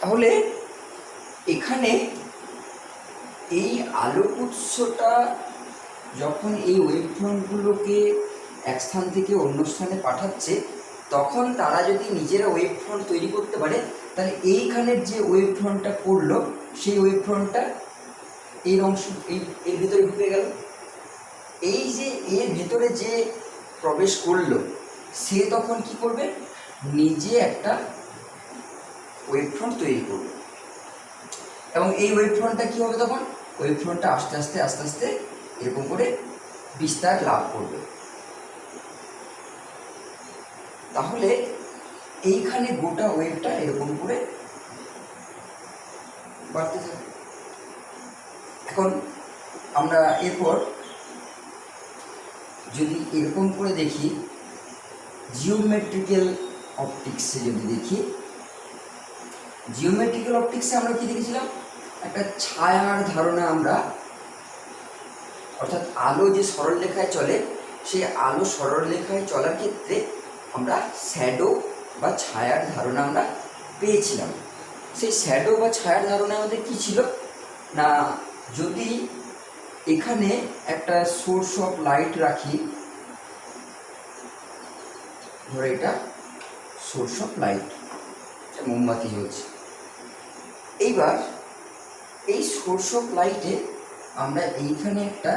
তাহলে এখানে এই আলোক উৎসটা যখন এই ওয়েভফ্রন্টগুলোকে এক স্থান থেকে অন্য স্থানে পাঠাচ্ছে, তখন তারা যদি নিজেরা ওয়েভফ্রন্ট তৈরি করতে পারে, তাহলে এইখানের যে ওয়েভফ্রন্টটা পড়লো সেই ওয়েভফ্রন্টটা এর অংশ এর ভেতরে ঢুকে গেল। এই যে এর ভেতরে যে প্রবেশ করলো সে তখন কি করবে, নিজে একটা ওয়েভফ্রন্ট তৈরি করবে, এবং এই ওয়েভফ্রন্টটা কী হবে, তখন ওয়েভফ্রন্টটা আস্তে আস্তে আস্তে আস্তে এরকম করে বিস্তার লাভ করবে। তাহলে এইখানে গোটা ওয়েভটা এরকম করে বাড়তে থাকে। এখন আমরা এরপর যদি এরকম করে দেখি, জিওমেট্রিক্যাল অপটিক্সে যদি দেখি, জিওমেট্রিক্যাল অপটিক্সে আমরা কি দেখেছিলাম, একটা ছায়ার ধারণা আমরা, অর্থাৎ আলো যে সরলরেখায় চলে সেই আলো সরলরেখায় চলার ক্ষেত্রে আমরা শ্যাডো বা ছায়ার ধারণা আমরা পেয়েছিলাম। সেই শ্যাডো বা ছায়ার ধারণা আমাদের কী ছিল না, যদি এখানে একটা সোর্স অফ লাইট রাখি, ধরো এটা সোর্স অফ লাইট, মোমবাতি জ্বলছে, এইবার এই সোর্স অফ লাইটে আমরা এইখানে একটা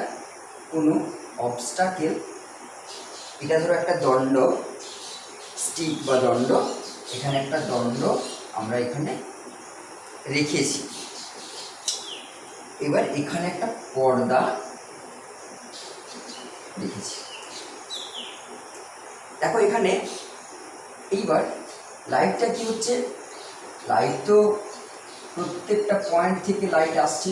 কোনো অবস্টাকেল, এটা ধরো একটা দণ্ড, স্টিক বা দণ্ড, এখানে একটা দণ্ড আমরা এখানে রেখেছি। এবার এখানে একটা পর্দা রেখেছি। দেখো এখানে এইবার লাইটটা কি হচ্ছে, লাইট তো প্রত্যেকটা পয়েন্ট থেকে লাইট আসছে,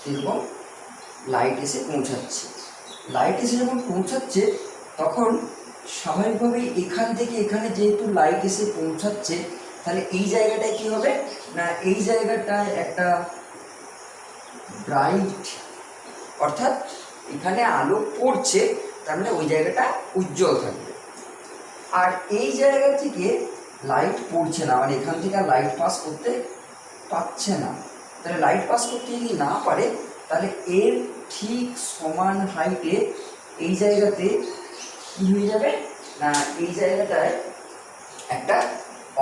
এরকম লাইট এসে পৌঁছাচ্ছে। লাইট এসে যখন পৌঁছাচ্ছে তখন স্বাভাবিকভাবেই এখান থেকে এখানে যেহেতু লাইট এসে পৌঁছাচ্ছে, তাহলে এই জায়গাটায় কী হবে না, এই জায়গাটায় একটা ব্রাইট, অর্থাৎ এখানে আলো পড়ছে, তার মানে ওই জায়গাটা উজ্জ্বল থাকবে। আর এই জায়গা থেকে লাইট পড়ছে না, মানে এখান থেকে আর লাইট পাস করতে পারছে না। তাহলে লাইট পাস করতে যদি না পারে, তাহলে এর ঠিক সমান হাইটে এই জায়গাতে কী হয়ে যাবে না, এই জায়গাটায় একটা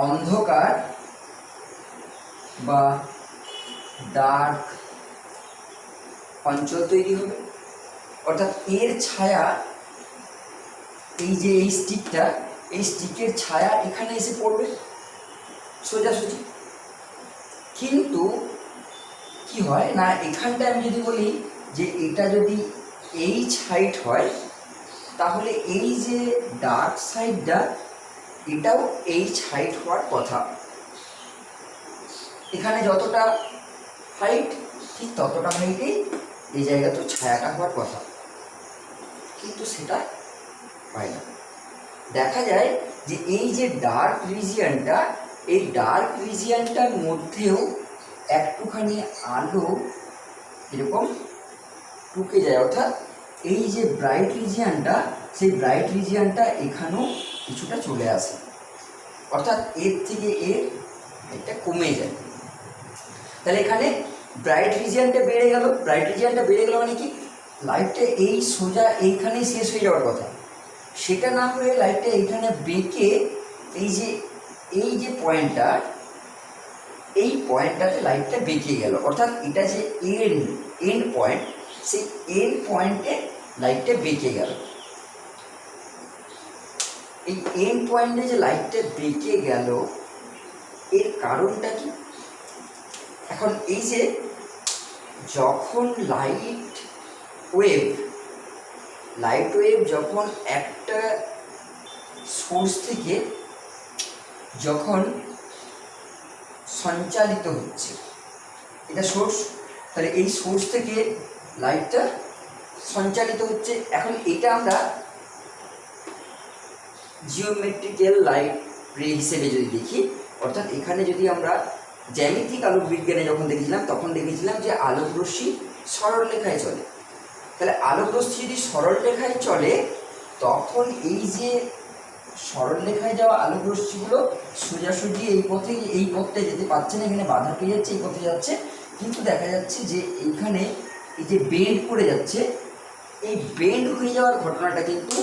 অন্ধকার বা ডার্ক অঞ্চল তৈরি হবে। অর্থাৎ এর ছায়া, এই যে এই স্টিকটা, এই স্টিকের ছায়া এখানে এসে পড়বে সোজাসুজি। কিন্তু কি হয় না, এখানটায় আমি যদি বলি যে এটা যদি এইচ হাইট হয়, তাহলে এই যে ডার্ক সাইডটা এটাও এইচ হাইট হওয়ার কথা। এখানে যতটা হাইট ঠিক ততটা হাইটেই এই জায়গাতে ছায়াটা হওয়ার কথা, কিন্তু সেটা হয় না। দেখা যায় যে এই যে ডার্ক রিজিয়নটা, এই ডার্ক রিজিয়নটার মধ্যেও একটুখানি আলো এরকম ঢুকে যায়, অর্থাৎ এই যে ব্রাইট রিজিয়নটা, সেই ব্রাইট রিজিয়নটা এখানেও কিছুটা চলে আসে, অর্থাৎ এর থেকে এটা কমে যায়। তাহলে এখানে ব্রাইট রিজিয়নটা বেড়ে গেল, ব্রাইট রিজিয়নটা বেড়ে গেল মানে কি, লাইটটা এই সোজা এইখানেই শেষ হয়ে যাওয়ার কথা, সেটা না হয়ে লাইটটা এইখানে বেঁকে এই যে পয়েন্টটা, এই পয়েন্টটাতে লাইটটা বেঁকে গেল, অর্থাৎ এটা যে এন্ড পয়েন্ট, সেই এন্ড পয়েন্টে লাইটটা বেঁকে গেল। এই এন্ড পয়েন্টে যে লাইটটা বেঁকে গেল, এর কারণটা কি? এখন এই যে যখন লাইট ওয়েভ যখন একটা সোর্স থেকে যখন সঞ্চালিত হচ্ছে, এটা সোর্স, তাহলে এই সোর্স থেকে লাইটটা সঞ্চালিত হচ্ছে। এখন এটা আমরা জিওমেট্রিক্যাল লাইট রে হিসেবে যদি দেখি, অর্থাৎ এখানে যদি আমরা জ্যামিতিক আলোক বিজ্ঞানে যখন দেখেছিলাম, তখন দেখেছিলাম যে আলোক রশ্মি সরলরেখায় চলে, তাহলে আলোক রশ্মি যদি সরল রেখায় চলে তখন এই যে সরল রেখায় যাওয়া আলোক রশ্মিগুলো সোজাসুজি এই পথটায় যেতে পারছে না, এখানে বাধা পেয়ে যাচ্ছে, এই পথে যাচ্ছে, কিন্তু দেখা যাচ্ছে যে এইখানে এই যে বেন্ড করে যাচ্ছে, এই বেন্ড হয়ে যাওয়ার ঘটনাটা কিন্তু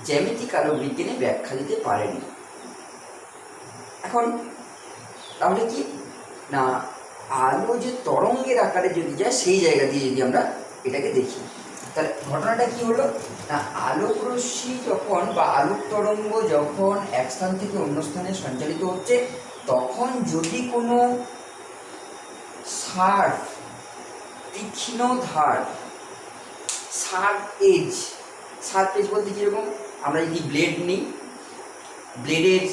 জ্যামিতিক আলোক বিজ্ঞানে ব্যাখ্যা দিতে পারেনি। এখন তাহলে কি না, আলো যে তরঙ্গের আকারে যদি যায় সেই জায়গা দিয়ে যদি আমরা এটাকে দেখি, তাহলে ঘটনাটা কি হলো না, আলোক রশ্মি যখন বা আলোক তরঙ্গ যখন এক স্থান থেকে অন্য স্থানে সঞ্চালিত হচ্ছে, তখন যদি কোনো শার্প তীক্ষ্ণ ধার, শার্প এজ বলতে কীরকম, আমরা যদি ব্লেড নিই, ব্লেডের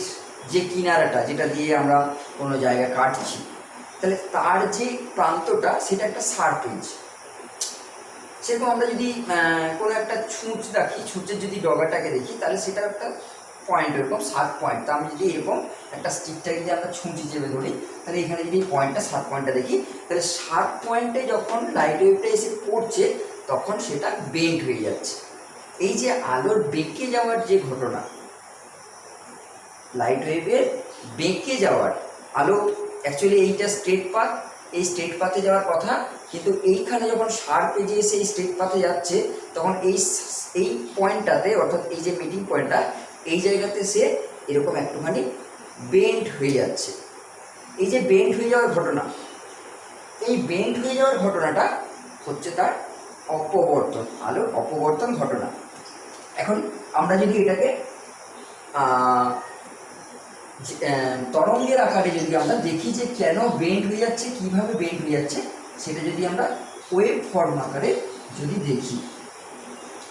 যে কিনারাটা যেটা দিয়ে আমরা কোনো জায়গা কাটছি, তাহলে তার যে প্রান্তটা সেটা একটা শার্প এজ। সেরকম আমরা যদি কোনো একটা ছুঁচ রাখি, ছুঁচের যদি ডগাটাকে দেখি, তাহলে সেটা একটা পয়েন্ট, এরকম 7 পয়েন্ট। তা আমি যদি এরকম একটা স্টিকটাকে যদি আমরা ছুঁচ হিসেবে ধরি, তাহলে এখানে যদি পয়েন্টটা 7 পয়েন্টটা দেখি, তাহলে 7 পয়েন্টে যখন লাইট ওয়েভটা এসে পড়ছে তখন সেটা বেন্ড হয়ে যাচ্ছে। এই যে আলোর বেঁকে যাওয়ার যে ঘটনা, লাইট ওয়েভের বেঁকে যাওয়ার, আলো অ্যাকচুয়ালি এইটা স্ট্রেট পাথ, এই স্ট্রেট পাথে যাওয়ার কথা, কিন্তু এইখানে যখন শার্প এজে এসে এই স্ট্রেট পাথে যাচ্ছে তখন এই পয়েন্টটাতে, অর্থাৎ এই যে মিটিং পয়েন্টটা, এই জায়গাতে সে এরকম একটুখানি বেন্ড হয়ে যাচ্ছে। এই যে বেন্ড হয়ে যাওয়ার ঘটনা, এই বেন্ড হয়ে যাওয়ার ঘটনাটা হচ্ছে তার অপবর্তন, আলোর অপবর্তন ঘটনা। এখন আমরা যদি এটাকে তরঙ্গের আকারে যদি আমরা দেখি যে কেন বেন্ড হয়ে যাচ্ছে, কিভাবে বেন্ড হয়ে যাচ্ছে, সেটা যদি আমরা ওয়েভ ফর্ম আকারে যদি দেখি,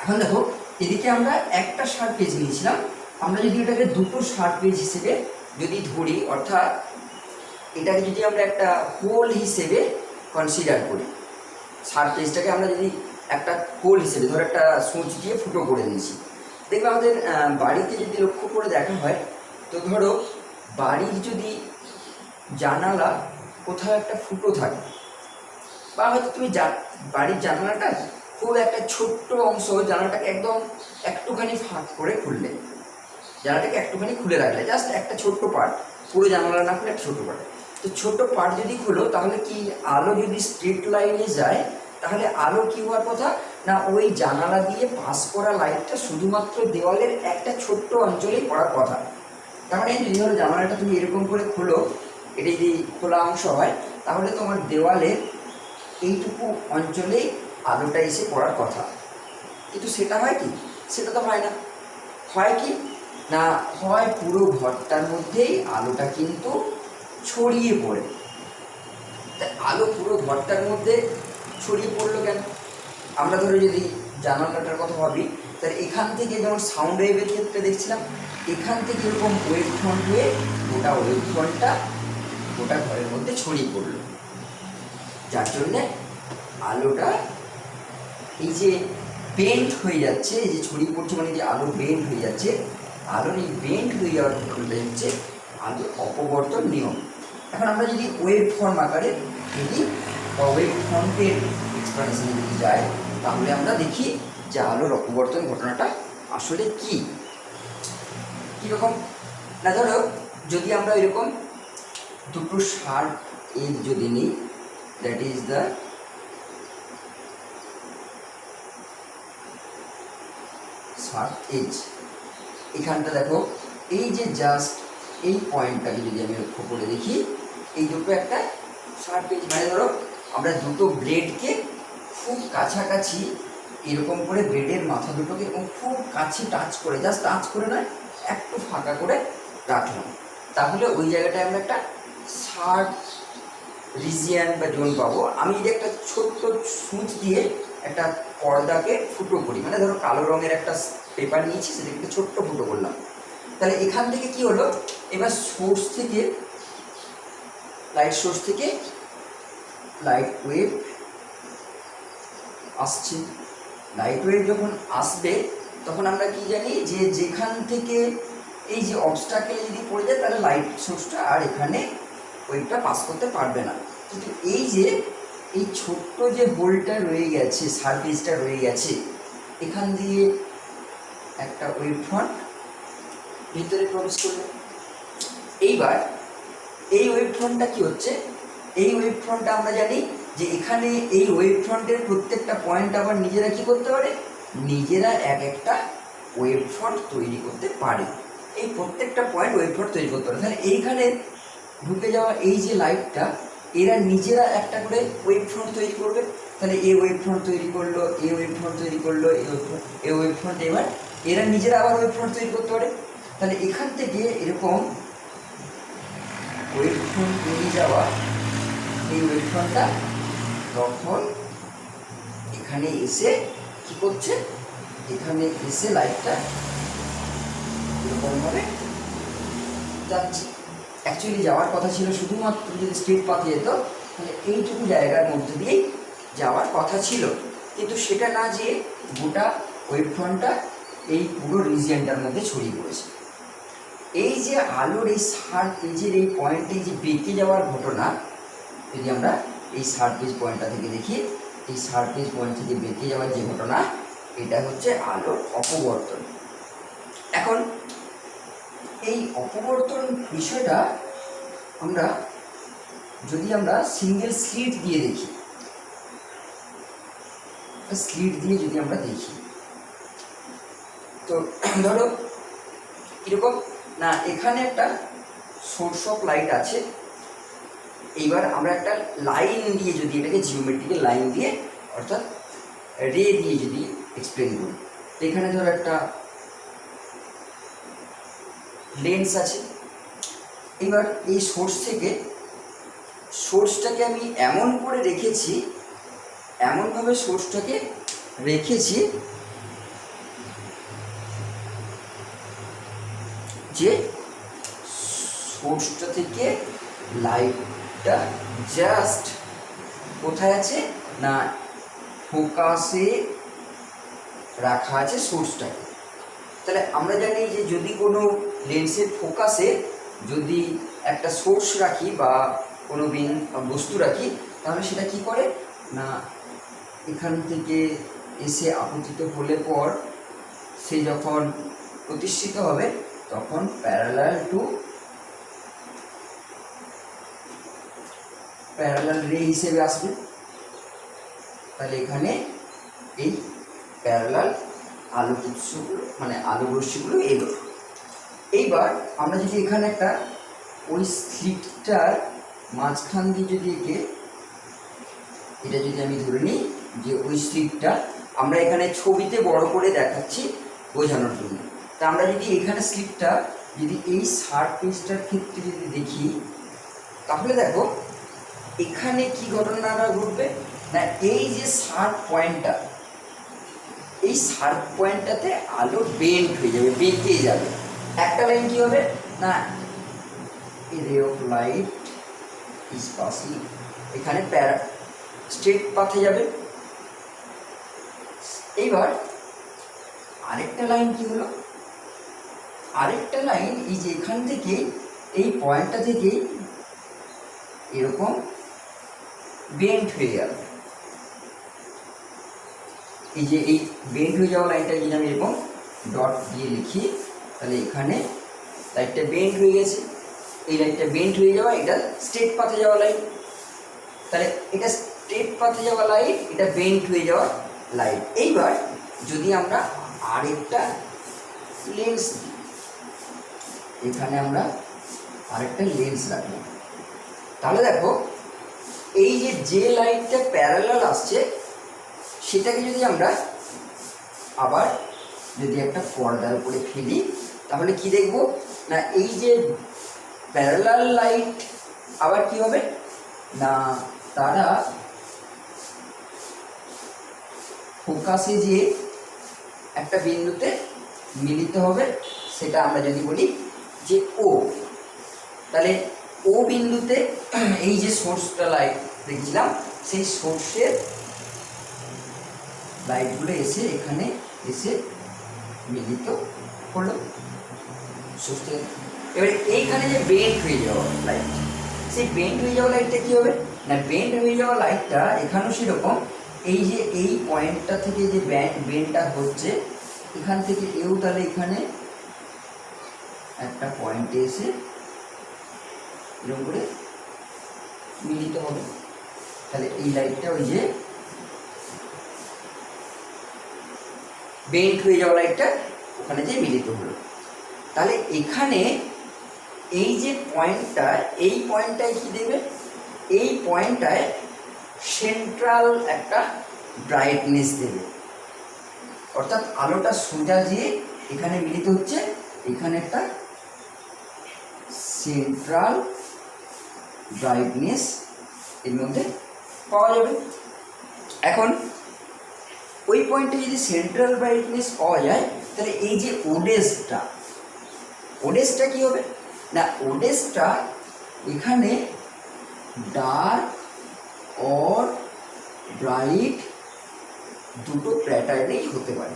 এখন দেখো এদিকে আমরা একটা শার্প এজ নিয়েছিলাম, আমরা যদি এটাকে দুটো শার্প এজ হিসেবে যদি ধরি, অর্থাৎ এটাকে যদি আমরা একটা হোল হিসেবে কনসিডার করি, শার্প এজটাকে আমরা যদি একটা হোল হিসেবে ধরো একটা সূচ দিয়ে ফুটো করে দিয়েছি, দেখবে আমাদের বাড়িতে যদি লক্ষ্য করে দেখা হয়, তো ধরো বাড়ির যদি জানালা কোথাও একটা ফুটো থাকে, বা হয়তো তুমি বাড়ির জানালাটা খুব একটা ছোট্ট অংশ, জানালাটাকে একদম একটুখানি ফাঁক করে খুললে, জানালাটাকে একটুখানি খুলে রাখলে, জাস্ট একটা ছোট্ট পার্ট, পুরো জানালা না খুলে একটা ছোট্ট পার্ট, তো ছোট্ট পার্ট যদি খুলো, তাহলে কি আলো যদি স্ট্রেট লাইনে যায়, তাহলে আলো কি হওয়ার কথা না, ওই জানালা দিয়ে পাস করা লাইটটা শুধুমাত্র দেওয়ালের একটা ছোট্ট অঞ্চলেই পড়ার কথা। তার মানে যদি ধরো জানালাটা তুমি এরকম করে খোলো, এটা যদি খোলা অংশ হয়, তাহলে তোমার দেওয়ালের এইটুকু অঞ্চলেই আলোটা এসে পড়ার কথা, কিন্তু সেটা হয় কি, সেটা তো হয় না। হয় কি না, হয় পুরো ঘরটার মধ্যেই আলোটা কিন্তু ছড়িয়ে পড়ে। তাই আলো পুরো ঘরটার মধ্যে ছড়িয়ে পড়লো কেন, আমরা ধরো যদি জানালাটার কথা ভাবি, তাহলে এখান থেকে যেমন সাউন্ড ওয়েভের ক্ষেত্রে দেখছিলাম, এখান থেকে এরকম ওয়েভ ফ্রন্ট হয়ে গোটা ওয়েভ ফ্রন্টটা গোটা ঘরের মধ্যে ছড়িয়ে পড়লো, যার জন্যে আলোটা এই যে বেন্ড হয়ে যাচ্ছে, এই যে ছড়িয়ে পড়ছে মানে যে আলো বেন্ড হয়ে যাচ্ছে, আলোর এই বেন্ড হয়ে যাওয়ার ঘটনা হচ্ছে আলোর অপবর্তন নিয়ম। এখন আমরা যদি ওয়েভ ফর্ম আকারে দেখি বা ওয়েভ ফর্মের এক্সপ্লেনেশনে যদি যাই, তাহলে আমরা দেখি যে আলোর অপবর্তন ঘটনাটা আসলে কি কীরকম। না ধরো যদি আমরা এরকম দুটো শার্প এজ যদি নিই, that is the sharp edge, এখানটা দেখো এই যে জাস্ট এই পয়েন্টটাকে যদি আমি লক্ষ্য করে দেখি, এই দুটো একটা শার্প এজ, মানে ধরো আমরা দুটো ব্লেডকে খুব কাছাকাছি এরকম করে ব্লেডের মাথা দুটোকে এরকম খুব কাছে টাচ করে, জাস্ট টাচ করে নয়, একটু ফাঁকা করে রাখলাম, তাহলে ওই জায়গাটায় আমরা একটা শার্প রিজিয়ান বা জোন পাবো। আমি যদি একটা ছোট্ট সূচ দিয়ে একটা পর্দাকে ফুটো করি, মানে ধরো কালো রঙের একটা পেপার নিয়েছি, সেটাকে একটা ছোট্ট ফুটো করলাম, তাহলে এখান থেকে কি হলো, এবার সোর্স থেকে লাইট সোর্স থেকে লাইট ওয়েভ আসছে, লাইট ওয়েভ যখন আসবে তখন আমরা কি জানি যে যেখান থেকে এই যে অবস্টাকেলে যদি পড়ে যায়, তাহলে লাইট সোর্সটা আর এখানে ওয়েভটা পাস করতে পারবে না, কিন্তু এই যে এই ছোট্ট যে হোলটা রয়ে গেছে, সারফেসটা রয়ে গেছে, এখান দিয়ে একটা ওয়েভ ফ্রন্ট ভিতরে প্রবেশ করবে। এইবার এই ওয়েভ ফ্রন্টটা কি হচ্ছে, এই ওয়েভ ফ্রন্টটা আমরা জানি যে এখানে এই ওয়েভ ফ্রন্টের প্রত্যেকটা পয়েন্ট আবার নিজেরা কি করতে পারে, নিজেরা এক একটা ওয়েভ ফ্রন্ট তৈরি করতে পারে। এই প্রত্যেকটা পয়েন্ট ওয়েভ ফ্রন্ট তৈরি করতে পারে। তাহলে এইখানে ঢুকে যাওয়া এই যে লাইটটা, এরা নিজেরা একটা করে ওয়েভ ফ্রন্ট তৈরি করবে। তাহলে এই ওয়েভ ফ্রন্ট তৈরি করলো, এই ওয়েভ ফ্রন্ট তৈরি করলো, এই ওয়েভ ফ্রন্ট, এবার এরা নিজেরা আবার ওয়েভ ফ্রন্ট তৈরি করতে পারে। তাহলে এখান থেকে এরকম ওয়েভ ফ্রন্ট বেরিয়ে যাওয়া, এই ওয়েভ ফ্রন্টটা তখন এখানে এসে কি করছে, এখানে এসে লাইটটা এরকমভাবে যাচ্ছে। অ্যাকচুয়ালি যাওয়ার কথা ছিল শুধুমাত্র যদি স্ট্রেট পাথে যেত তাহলে এইটুকু জায়গার মধ্যে দিয়েই যাওয়ার কথা ছিল, কিন্তু সেটা না যেয়ে গোটা ওয়েভ ফ্রন্টটা এই পুরো রিজিয়নটার মধ্যে ছড়িয়ে পড়েছে। এই যে আলোর এই সারফেজের এই পয়েন্টে যে বেঁকে যাওয়ার ঘটনা, যদি আমরা এই সারফেজ পয়েন্টটা থেকে দেখি, এই সারফেজ পয়েন্ট থেকে বেঁকে যাওয়ার যে ঘটনা, এটা হচ্ছে আলোর অপবর্তন। এখন এই অপবর্তন বিষয়টা আমরা যদি আমরা সিঙ্গেল স্লিট দিয়ে দেখি, স্লিট দিয়ে যদি আমরা দেখি, তো ধরো এরকম না, এখানে একটা সোর্স অফ লাইট আছে। এইবার আমরা একটা লাইন দিয়ে যদি এটাকে জিওমেট্রিক্যাল লাইন দিয়ে অর্থাৎ রে দিয়ে যদি এক্সপ্লেন করি, এখানে ধরো একটা লেন্স আছে। এবার এই সোর্স থেকে, সোর্সটাকে আমি এমন করে রেখেছি, এমনভাবে সোর্সটাকে রেখেছি যে সোর্সটা থেকে লাইটটা জাস্ট কোথায় আছে না, ফোকাসে রাখা আছে সোর্সটাকে। তাহলে আমরা জানি যে যদি কোনো লেন্সের ফোকাসে যদি একটা সোর্স রাখি বা কোনো বস্তু রাখি, তাহলে সেটা কি করে না, এখান থেকে এসে আপতিত হলে পর সে যখন প্রতিষ্ঠিত হবে তখন প্যারালাল রে হিসেবে আসবে। তাহলে এখানে এই প্যারালাল আলো উৎসগুলো মানে আলো রশ্মিগুলো এলো। এইবার আমরা যদি এখানে একটা ওই স্লিটটার মাঝখান দিয়ে যদি এটা যদি আমি ধরে নিই যে ওই স্লিটটা আমরা এখানে ছবিতে বড় করে দেখাচ্ছি বোঝানোর জন্য। তা আমরা যদি এখানে স্লিটটা যদি এই সারফেসটার ক্ষেত্রে যদি দেখি, তাহলে দেখো এখানে কি ঘটনাটা ঘটবে না, এই যে শার্প পয়েন্টটা, এই শার্প পয়েন্টটাতে আলো বেন্ড হয়ে যাবে, বেঁকে যাবে। একটা লাইন কি হবে না, a ray of light is passing, এখানে স্ট্রেট পাথে যাবে। এইবার আরেকটা লাইন কি হলো, আরেকটা লাইন এই যে এখান থেকে এই পয়েন্টটা থেকে এরকম বেন্ড হয়ে গেল। এই যে এই বেন্ড হয়ে যাওয়া লাইনটা যদি আমি এরকম ডট দিয়ে লিখি, তাহলে এখানে লাইটটা বেন্ড হয়ে গেছে। এই লাইটটা বেন্ড হয়ে যাওয়া, এটা স্ট্রেট পাথে যাওয়া লাইন। তাহলে এটা স্ট্রেট পাথে যাওয়া লাইট, এটা বেন্ড হয়ে যাওয়া লাইট। এইবার যদি আমরা আরেকটা লেন্স দিই, এখানে আমরা আরেকটা লেন্স রাখলাম, তাহলে দেখো এই যে লাইটটা প্যারালাল আসছে সেটাকে যদি আমরা আবার যদি একটা পর্দার উপরে ফেলি, তাহলে কি দেখব না, এই যে প্যারালাল লাইট আবার কি হবে না, তারা ফোকাসে যে একটা বিন্দুতে মিলিত হবে, সেটা আমরা যদি বলি যে ও। তাহলে ও বিন্দুতে এই যে সোর্সটা লাইট দেখছিলাম, সেই সোর্সের লাইটগুলো এসে এখানে এসে মিলিত হলো সোর্সের। এবারে এইখানে যে বেন্ড হয়ে যাওয়া লাইট, সেই বেন্ড হয়ে যাওয়া লাইটটা কী হবে না বেন্ড হয়ে যাওয়া লাইটটা এখানেও সেরকম, এই যে এই পয়েন্টটা থেকে যে বেন্ডটা হচ্ছে এখান থেকে এও তাহলে এখানে একটা পয়েন্টে এসে এরকম করে মিলিত হবে। তাহলে এই লাইটটা ওই যে বেন্ড হয়ে যাওয়া লাইটটা ওখানে যে মিলিত হলো। তাহলে এখানে এই যে পয়েন্টটা, এই পয়েন্টটায় কি দেবে, এই পয়েন্টটায় সেন্ট্রাল একটা ব্রাইটনেস দেবে, অর্থাৎ আলোটা সোজা যে এখানে মিলিত হচ্ছে, এখানে একটা সেন্ট্রাল ব্রাইটনেস এর মধ্যে পাওয়া যাবে। এখন ওই পয়েন্টে যদি সেন্ট্রাল ব্রাইটনেস পাওয়া যায় তাহলে এই যে ওডেসটা কি হবে না, ওডেসটা এখানে ডার্ক অর ব্রাইট দুটো প্যাটার্নেই হতে পারে,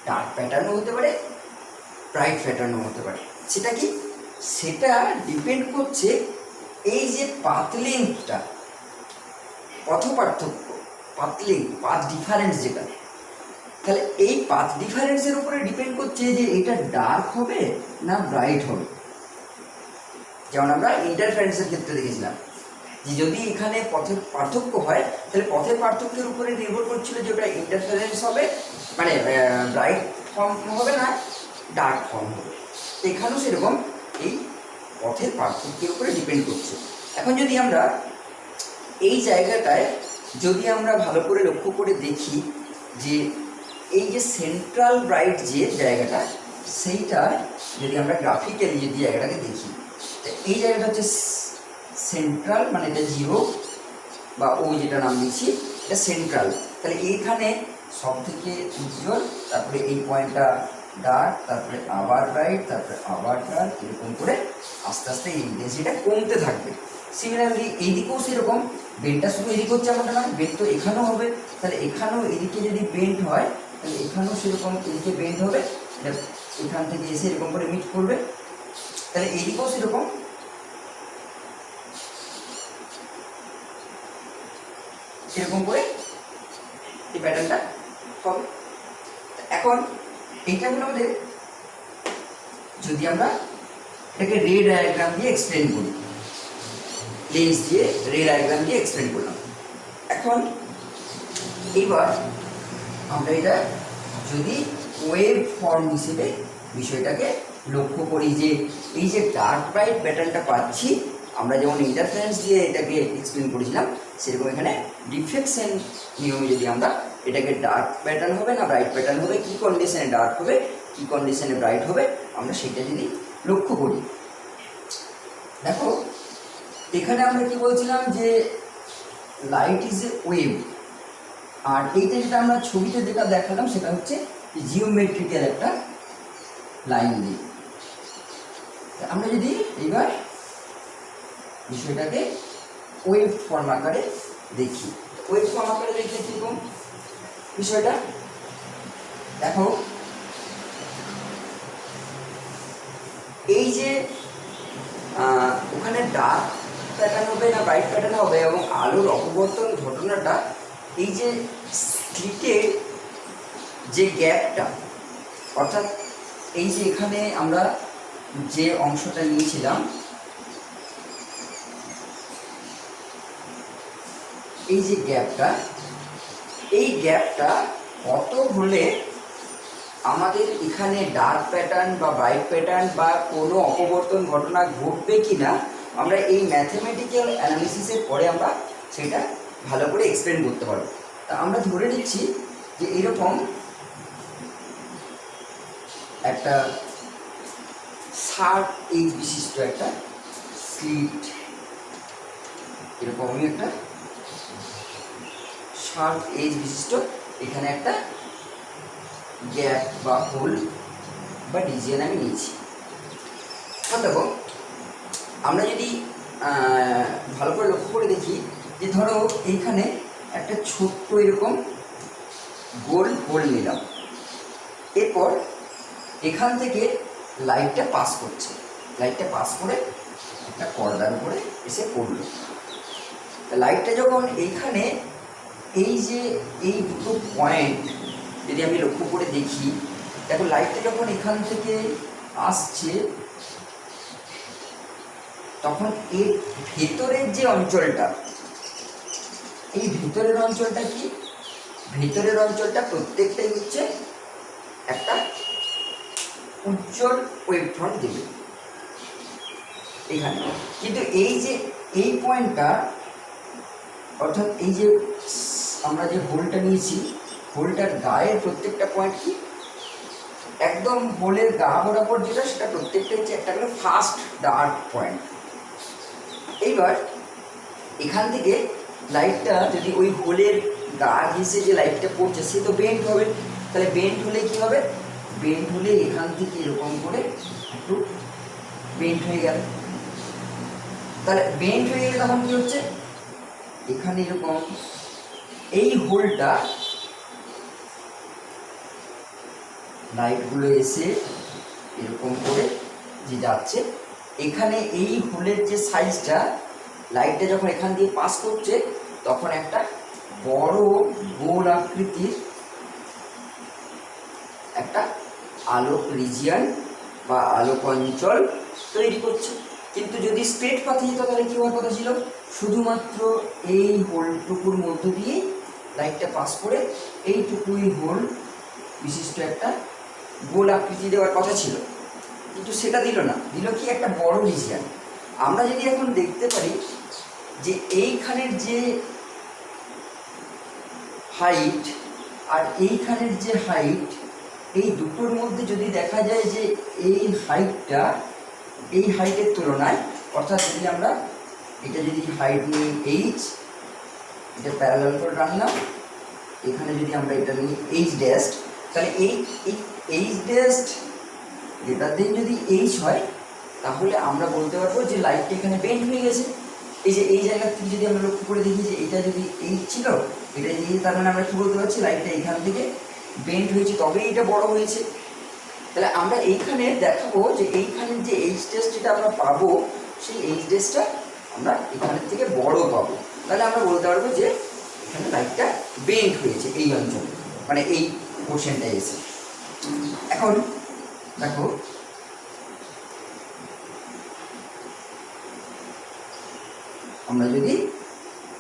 ডার্ক প্যাটার্নও হতে পারে, ব্রাইট প্যাটার্নও হতে পারে। সেটা কি, সেটা ডিপেন্ড করছে এই যে পাথ লেন্থটা, পথ পার্থক্য, পাথ ডিফারেন্স যেটা, তাহলে এই পাথ ডিফারেন্সের উপরে ডিপেন্ড করছে যে এটা ডার্ক হবে না ব্রাইট হবে। যেমন আমরা ইন্টারফারেন্সের ক্ষেত্রে দেখেছিলাম যে যদি এখানে পথের পার্থক্য হয় তাহলে পথের পার্থক্যের উপরে নির্ভর করছিল যে ওটা ইন্টারফারেন্স হবে, মানে ব্রাইট ফর্ম হবে না ডার্ক ফর্ম হবে। এখানেও সেরকম এই পথের পার্থক্যের উপরে ডিপেন্ড করছে। এখন যদি আমরা এই জায়গাটায় যদি আমরা ভালো করে লক্ষ্য করে দেখি যে এই যে সেন্ট্রাল ব্রাইট যে জায়গাটা, সেইটা যদি আমরা গ্রাফিক্যালি যদি জায়গাটাকে দেখি, এই জায়গাটা হচ্ছে সেন্ট্রাল, মানে এটা 0 বা ও যেটা নাম দিচ্ছি এটা সেন্ট্রাল। তাহলে এইখানে সব থেকে উজ্জ্বল, তারপরে এই পয়েন্টটা ডার্ক, তারপরে আবার ব্রাইট, তারপরে আবার ডার্ক, এরকম করে আস্তে আস্তে এই ইন্টেন্সিটিটা কমতে থাকবে। সিমিলারলি এইদিকেও সেরকম, বেন্টটা শুধু এদিকে হচ্ছে এমনটা নয়, বেন্ট তো এখানেও হবে, তাহলে এখানেও এদিকে যদি বেন্ট হয় তাহলে এখানেও সেরকম এদিকে বেন্ট হবে, এখান থেকে এসে এরকম করে মিট করবে। তাহলে এদিকেও সেরকম এরকম করে এই প্যাটার্নটা হবে। এখন এইটা হলো আমাদের, যদি আমরা এটাকে রে ডায়াগ্রাম দিয়ে এক্সপ্লেন করি, লেন্স দিয়ে রে ডায়াগ্রাম দিয়ে এক্সপ্লেন করলাম। এখন এইবার আমরা এটা যদি ওয়েভ ফর্ম হিসেবে বিষয়টাকে লক্ষ্য করি, যে এই যে ডার্ক ব্রাইট প্যাটার্নটা পাচ্ছি আমরা যেমন ইন্টারফারেন্স দিয়ে এটাকে এক্সপ্লেন করেছিলাম, সেরকম এখানে ডিফ্লেকশন নিয়মে যদি আমরা এটাকে ডার্ক প্যাটার্ন হবে না ব্রাইট প্যাটার্ন হবে, কী কন্ডিশনে ডার্ক হবে কী কন্ডিশনে ব্রাইট হবে, আমরা সেটা যদি লক্ষ্য করি। দেখো এখানে আমরা কি বলছিলাম যে লাইট ইজ এ ওয়েভ, আর এইটা যেটা আমরা ছবিতে যেটা দেখালাম সেটা হচ্ছে জিওমেট্রিক্যাল একটা লাইন দিয়ে। আমরা যদি এইবার বিষয়টাকে ওয়েভ ফর্ম আকারে দেখি, ওয়েভ ফর্ম আকারে দেখলে কীরকম বিষয়টা দেখো, এই যে ওখানে ডার্ক প্যাটার্ন হবে না ব্রাইট প্যাটার্ন হবে, এবং আলোর অপবর্তন ঘটনাটা এই যে স্লিটের যে গ্যাপটা, অর্থাৎ এই যে এখানে আমরা যে অংশটা নিয়েছিলাম, এই যে গ্যাপটা, এই গ্যাপটা কত হলে আমাদের এখানে ডার্ক প্যাটার্ন বা ব্রাইট প্যাটার্ন বা কোনো অপবর্তন ঘটনা ঘটবে কি না, আমরা এই ম্যাথমেটিক্যাল অ্যানালিসিসের পরে আমরা সেটা ভালো করে এক্সপ্লেন করতে পারবো। তা আমরা ধরে নিচ্ছি যে এরকম একটা শার্প এজ বিশিষ্ট একটা স্লিট, এরকমই একটা শার্প এজ বিশিষ্ট এখানে একটা গ্যাপ বা হোল বা ডিজাইন আমি নিয়েছি। দেখো আমরা যদি ভালো করে লক্ষ্য করে দেখি যে ধরো এইখানে একটা ছোট্ট এরকম গোল হোল নিলাম, এরপর এখান থেকে লাইটটা পাস করছে, লাইটটা পাস করে একটা পর্দার উপরে এসে পড়লো। লাইটটা যখন এইখানে এই যে এই দুটো পয়েন্ট যদি আমি লক্ষ্য করে দেখি, দেখো লাইটটা যখন এখান থেকে আসছে তখন এর ভেতরের যে অঞ্চলটা, এই ভেতরের অঞ্চলটা কি, ভেতরের অঞ্চলটা প্রত্যেকটাই হচ্ছে একটা উজ্জ্বল ওয়েভ ফ্রন্ট দেবে এখানে। কিন্তু এই যে এই পয়েন্টটা, অর্থাৎ এই যে আমরা যে হোলটা নিয়েছি, হোলটার গায়ের প্রত্যেকটা পয়েন্ট কি একদম হোলের গা বরাবর যেটা, সেটা প্রত্যেকটা হচ্ছে একটা করে ফার্স্ট ডার্ক পয়েন্ট। এইবার এখান থেকে লাইটটা যদি ওই হোলের গা ঘেঁষে যে লাইটটা পড়ছে সে তো বেন্ড হবে, তাহলে বেন্ড হলে কি হবে, বেন্ড হলে এখান থেকে এরকম করে একটু বেন্ড হয়ে গেল। তাহলে বেন্ড হয়ে গেলে তখন কি হচ্ছে, এখানে এরকম এই হোলটা লাইটগুলো এসে এরকম করে যে যাচ্ছে, এখানে এই হোলের যে সাইজটা, লাইটটা যখন এখান দিয়ে পাস করছে তখন একটা বড় গোল আকৃতির একটা আলোক রিজিয়ান বা আলোক অঞ্চল তৈরি করছে। কিন্তু যদি স্ট্রেট পাথে যেত তাহলে কী হওয়ার কথা ছিল, শুধুমাত্র এই হোলটুকুর মধ্য দিয়ে লাইটটা পাস করে এইটুকুই হোল বিশিষ্ট একটা গোল আকৃতি দেওয়ার কথা ছিল, কিন্তু সেটা দিল না, দিল কি একটা বড় রিজিয়ান। আমরা যদি এখন দেখতে পারি যে এইখানের যে হাইট আর এইখানের যে হাইট, এই দুটোর মধ্যে যদি দেখা যায় যে এই হাইটটা এই হাইটের তুলনায়, অর্থাৎ যদি আমরা এটা যদি হাইট নিই এইচ, এটা প্যারালাল করে রাখলাম, এখানে যদি আমরা এটা নিই এইচ ড্যাশ, তাহলে এই এইচ ড্যাশ যেটার দিন যদি এইচ হয় তাহলে আমরা বলতে পারবো যে লাইটটা এখানে বেন্ড হয়ে গেছে। এই যে এই জায়গা থেকে যদি আমরা লক্ষ্য করে দেখি যে এটা যদি এইচ ছিল, এটা যদি, তার মানে আমরা কী বলতে পারছি, লাইটটা এখান থেকে বেন্ড হয়েছে, তবেই এটা বড় হয়েছে। তাহলে আমরা এইখানে দেখাবো যে এইখানের যে এইচ ড্যাশ যেটা আমরা পাবো, সেই এইচ ড্যাশটা আমরা এখানের থেকে বড় পাবো। তাহলে আমরা বলতে পারবো যে এখানে লাইটটা বেন্ড হয়েছে এই অঞ্চলে, মানে এই পোর্শনটায় এসে। এখন দেখো আমরা যদি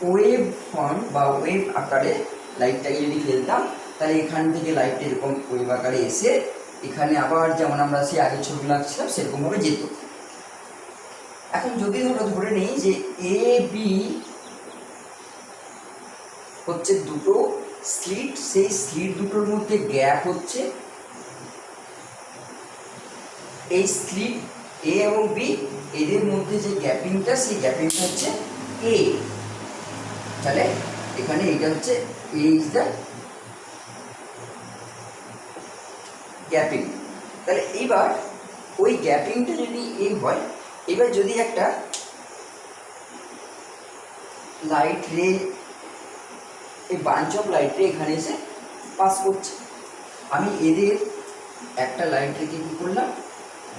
ওয়েভ ফর্ম বা ওয়েভ আকারে লাইটটাকে যদি ফেলতাম, তাহলে এখান থেকে লাইটটা এরকম ওয়েভ আকারে এসে এখানে আবার যেমন আমরা সে আগে ছবি লাগছিলাম সেরকমভাবে যেত। এখন যদি ধরে নিই যে এ বি হচ্ছে দুটো স্লিট, সেই স্লিট দুটোর মধ্যে গ্যাপ হচ্ছে, এই স্লিট এ এবং বি এদের মধ্যে যে গ্যাপিংটা, সেই গ্যাপিংটা হচ্ছে এ। তাহলে এখানে এটা হচ্ছে এ ইজ দ্য গ্যাপিং। তাহলে এইবার ওই গ্যাপিংটা যদি এ হয়, এবার যদি একটা লাইট রে, এই বাঞ্চ অফ লাইট রে এখানে এসে পাস করছে, আমি এদের একটা লাইট রেখে কী করলাম,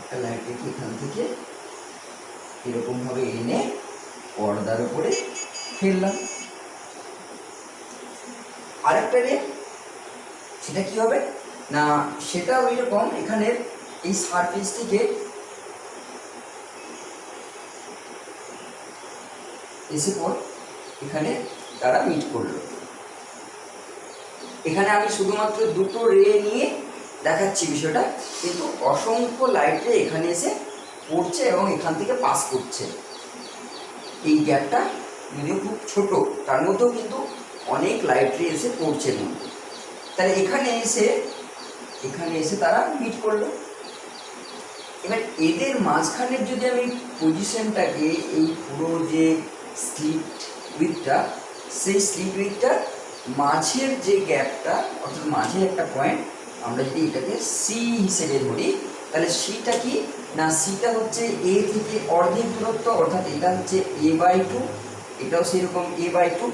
একটা লাইট রেখে এখান থেকে এরকমভাবে এনে পর্দার উপরে ফেললাম। আরেকটা রে, সেটা কি হবে না, সেটা ওই রকম এখানের এই সারফেস থেকে এসে পর এখানে তারা মিট করলো। এখানে আমি শুধুমাত্র দুটো রে নিয়ে দেখাচ্ছি বিষয়টা, কিন্তু অসংখ্য লাইট রে এখানে এসে পড়ছে এবং এখান থেকে পাস করছে। এই গ্যাপটা যদিও খুব ছোট, তার মধ্যেও কিন্তু অনেক লাইট রে এসে পড়ছে মধ্যে। তাহলে এখানে এসে তারা মিট করলো। এবার এদের মাঝখানের যদি আমি পজিশনটাকে, এই পুরো যে স্লিট উইথটা, সেই স্লিট উইথটার মাঝের যে গ্যাপটা, অর্থাৎ মাঝে একটা পয়েন্ট, আমরা যদি এটাকে সি হিসেবে ধরি, তাহলে সিটা কি না, সিটা হচ্ছে এ থেকে অর্ধেক দূরত্ব, অর্থাৎ এটা হচ্ছে a/2, এটাও সেরকম a/2,